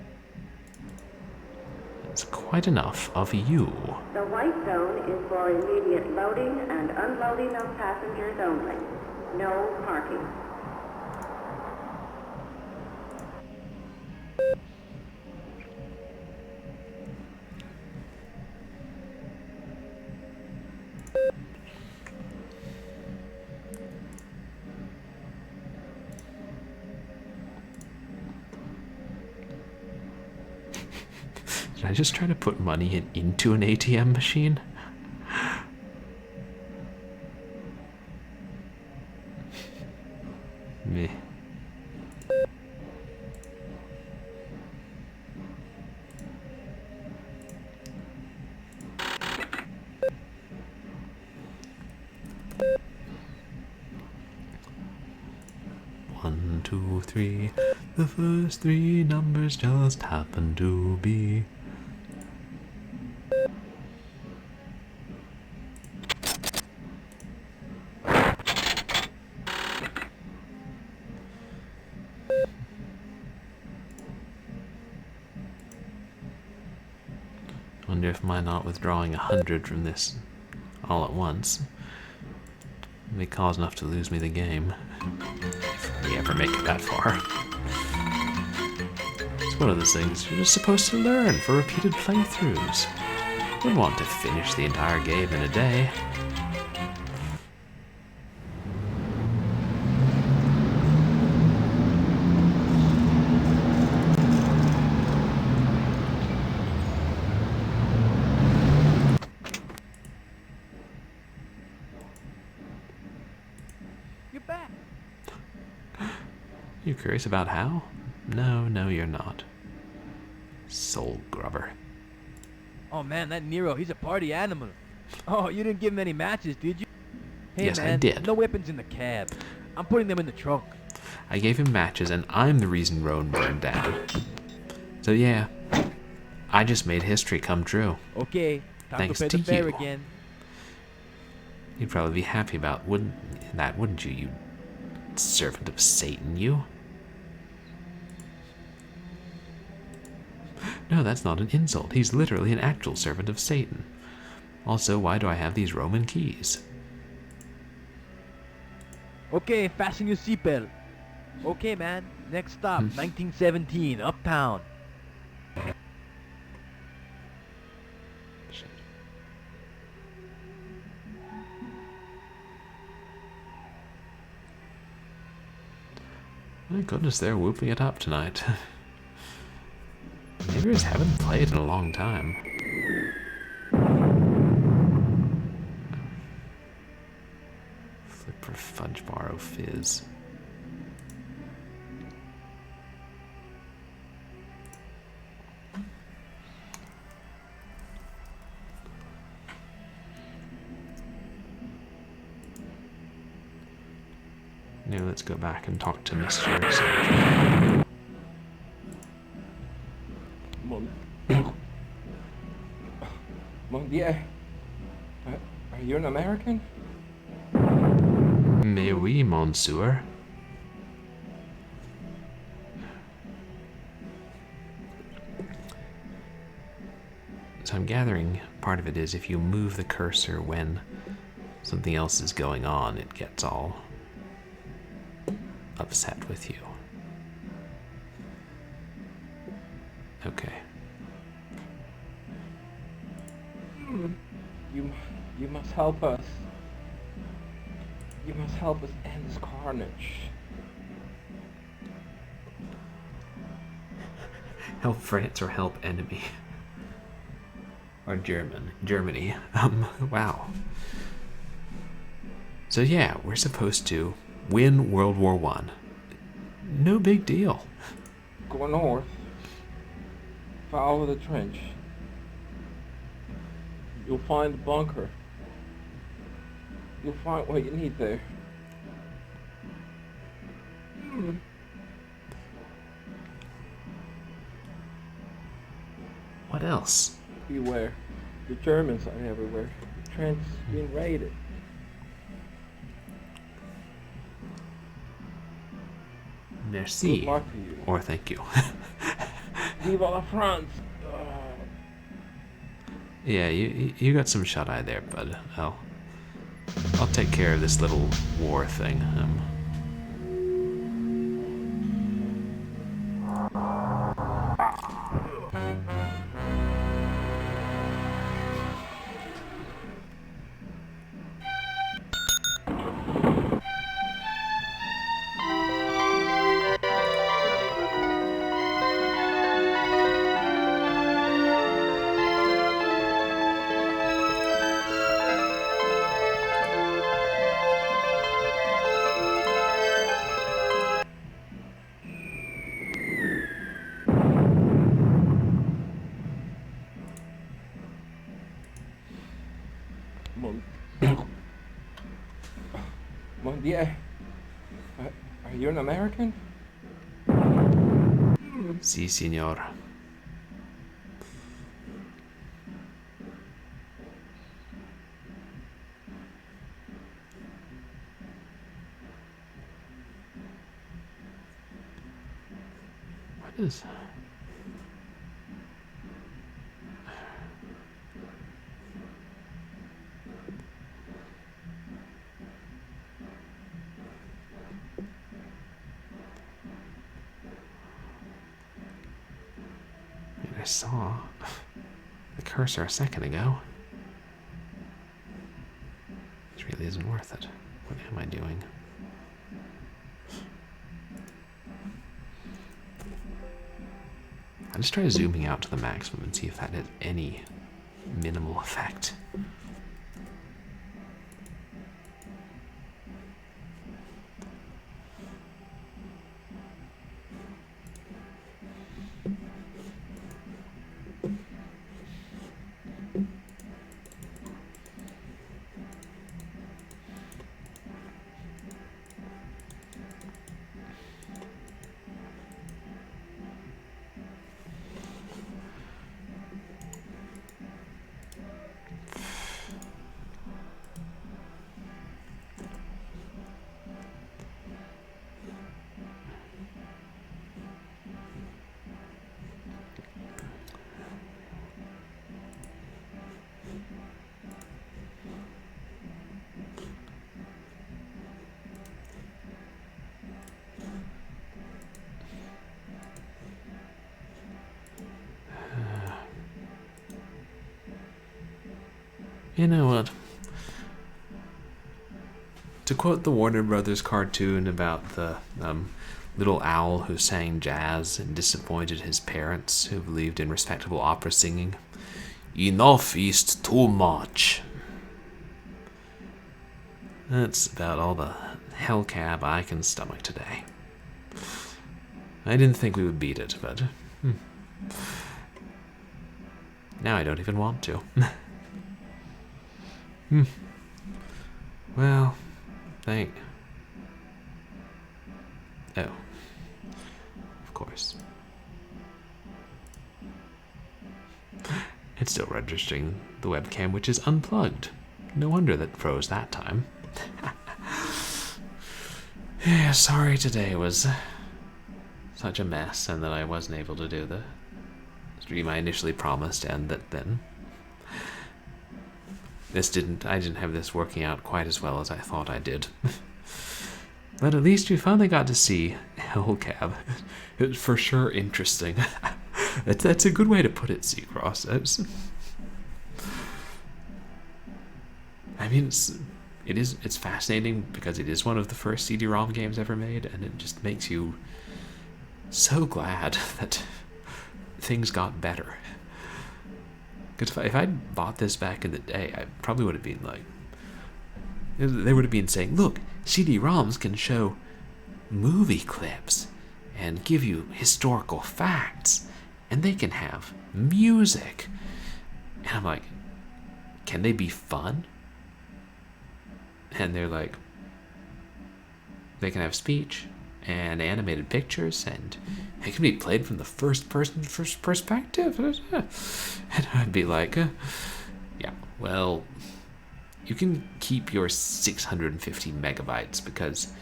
It's quite enough of you. The white zone is for immediate loading and unloading of passengers only. No parking. Did I just try to put money into an ATM machine? Meh. One, two, three. The first three numbers just happen to be wonder if my not withdrawing 100 from this all at once may cause enough to lose me the game, if we ever make it that far. It's one of those things you're just supposed to learn for repeated playthroughs. You wouldn't want to finish the entire game in a day. You curious about how? No, you're not. Soul grubber. Oh man, that Nero, he's a party animal. Oh, you didn't give him any matches, did you? Hey Yes, man, I did. no weapons in the cab. I'm putting them in the trunk. I gave him matches, and I'm the reason Roan burned down. So yeah, I just made history come true. Okay, time Thanks to pay to the fare you. again. You'd probably be happy about wouldn't you, you servant of Satan, you? No, that's not an insult. He's literally an actual servant of Satan. Also, why do I have these Roman keys? Okay, fasten your seatbelt. Okay, man. Next stop, 1917, Uptown. My goodness, they're whooping it up tonight. Maybe I just haven't played in a long time. Flipper Fudge Borrow Fizz. Now let's go back and talk to Mr. Mon Dieu. Are you an American? Mais oui, monsieur. So I'm gathering part of it is if you move the cursor when something else is going on, it gets all upset with you. Okay. You must help us. You must help us end this carnage. Help France or help enemy. Or Germany. Wow. So yeah, we're supposed to win World War I. No big deal. Go north. Follow the trench. You'll find the bunker. You'll find what you need there. What else? Beware. The Germans are everywhere. The trench is being raided. Merci. Good luck to you. Or thank you. Vive la France! Yeah, you got some shut-eye there, bud. I'll take care of this little war thing. Mon Dieu. Are you an American? Si, senor. What is... I saw the cursor a second ago. This really isn't worth it. What am I doing? I'll just try zooming out to the maximum and see if that has any minimal effect. You know what? To quote the Warner Brothers cartoon about the little owl who sang jazz and disappointed his parents who believed in respectable opera singing, enough is too much. That's about all the hellcab I can stomach today. I didn't think we would beat it, but now I don't even want to. Well, Oh. Of course. It's still registering the webcam, which is unplugged. No wonder that froze that time. Yeah, sorry today was such a mess and that I wasn't able to do the stream I initially promised, and that then I didn't have this working out quite as well as I thought I did. But at least we finally got to see Hellcab. It's for sure interesting. That's a good way to put it, Seacross. I mean, it's fascinating because it is one of the first CD-ROM games ever made, and it just makes you so glad that things got better. Because if I'd bought this back in the day, I probably would have been like, they would have been saying, look, CD-ROMs can show movie clips and give you historical facts, and they can have music. And I'm like, can they be fun? And they're like, they can have speech and animated pictures, and it can be played from the first perspective. And I'd be like, yeah, well, you can keep your 650 megabytes, because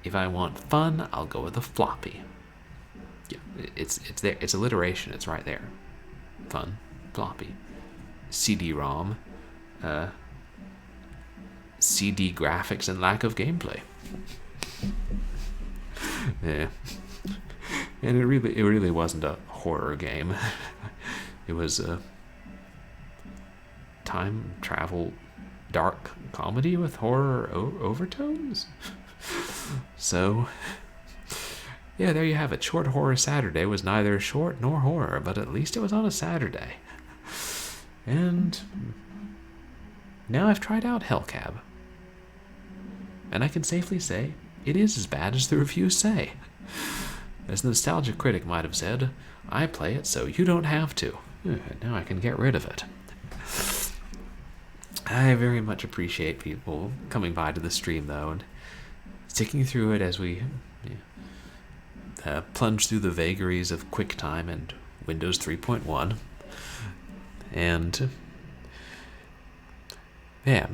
if I want fun, I'll go with a floppy. Yeah, it's there. It's alliteration. It's right there. Fun, floppy, CD-ROM, CD graphics and lack of gameplay. Yeah, and it really wasn't a horror game. It was a time travel dark comedy with horror overtones. So, yeah, there you have it. Short Horror Saturday was neither short nor horror, but at least it was on a Saturday. And now I've tried out Hellcab, and I can safely say it is as bad as the reviews say. As the nostalgia critic might have said, I play it so you don't have to. Now I can get rid of it. I very much appreciate people coming by to the stream, though, and sticking through it as we plunge through the vagaries of QuickTime and Windows 3.1. And yeah,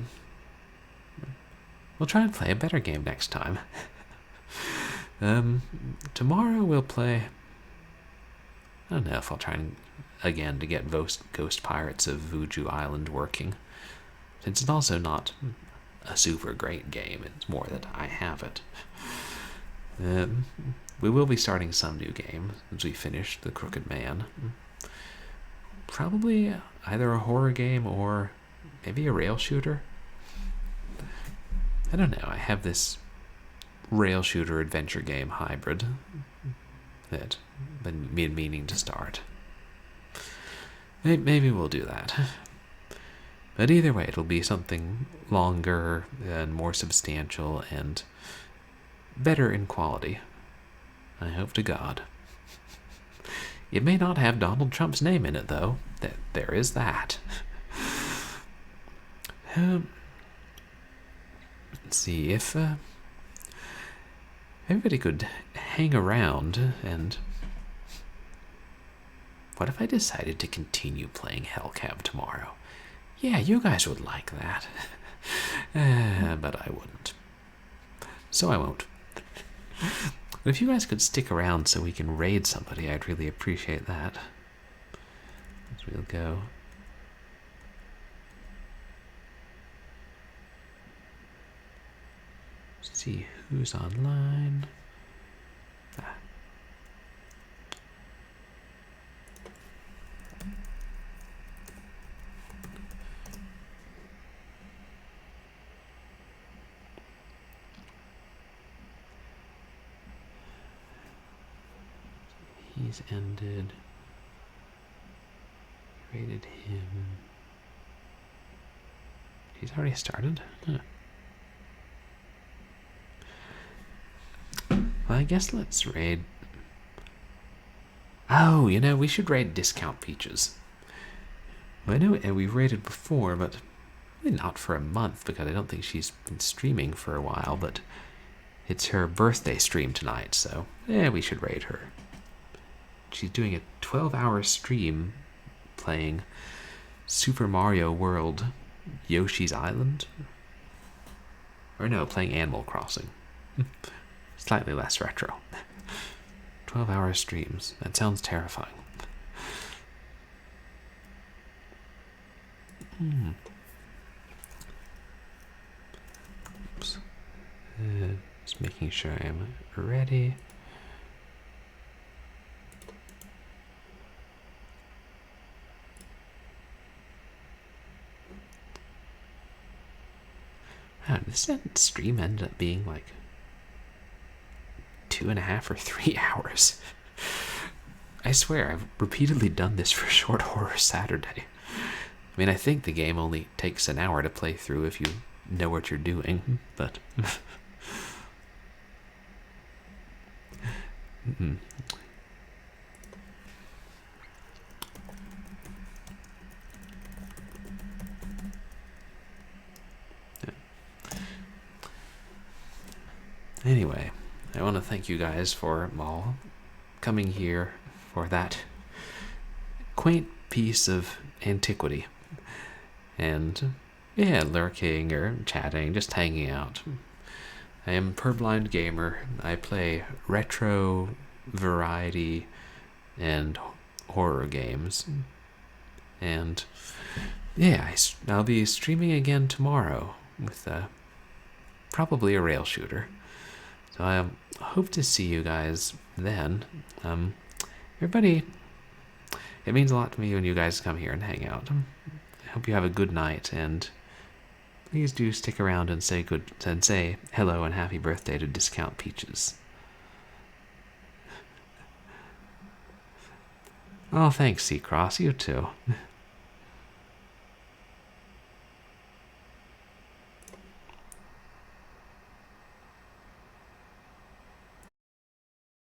we'll try and play a better game next time. Tomorrow we'll play, I don't know if I'll try and, again, to get Ghost Pirates of Vuju Island working, since it's also not a super great game. It's more that I have it. We will be starting some new game since we finished The Crooked Man. probably either a horror game or maybe a rail shooter. I don't know. I have this rail shooter adventure game hybrid that I've been meaning to start. Maybe we'll do that. But either way, it'll be something longer and more substantial and better in quality. I hope to God. It may not have Donald Trump's name in it, though. There is that. Let's see if everybody could hang around and... What if I decided to continue playing Hellcab tomorrow? Yeah, you guys would like that. But I wouldn't. So I won't. But if you guys could stick around so we can raid somebody, I'd really appreciate that. So we'll go. See who's online. He's ended. Rated him. He's already started? Huh. Well, I guess let's raid... Oh, you know, we should raid Discount Peaches. Well, I know we've raided before, but really not for a month, because I don't think she's been streaming for a while, but it's her birthday stream tonight, so yeah, we should raid her. She's doing a 12-hour stream playing Super Mario World Yoshi's Island. Or no, playing Animal Crossing. Slightly less retro. 12-hour streams. That sounds terrifying. Oops. Just making sure I'm ready. Wow, this stream ended up being like 2.5 or 3 hours. I swear, I've repeatedly done this for Short Horror Saturday. I mean, I think the game only takes an hour to play through if you know what you're doing, but... Anyway, I want to thank you guys for all coming here for that quaint piece of antiquity. And, yeah, lurking or chatting, just hanging out. I am Purblind Gamer. I play retro, variety, and horror games. And, yeah, I'll be streaming again tomorrow with probably a rail shooter. So I hope to see you guys then. Everybody, it means a lot to me when you guys come here and hang out. I hope you have a good night, and please do stick around and say hello and happy birthday to Discount Peaches. Oh, thanks, Seacross. You too.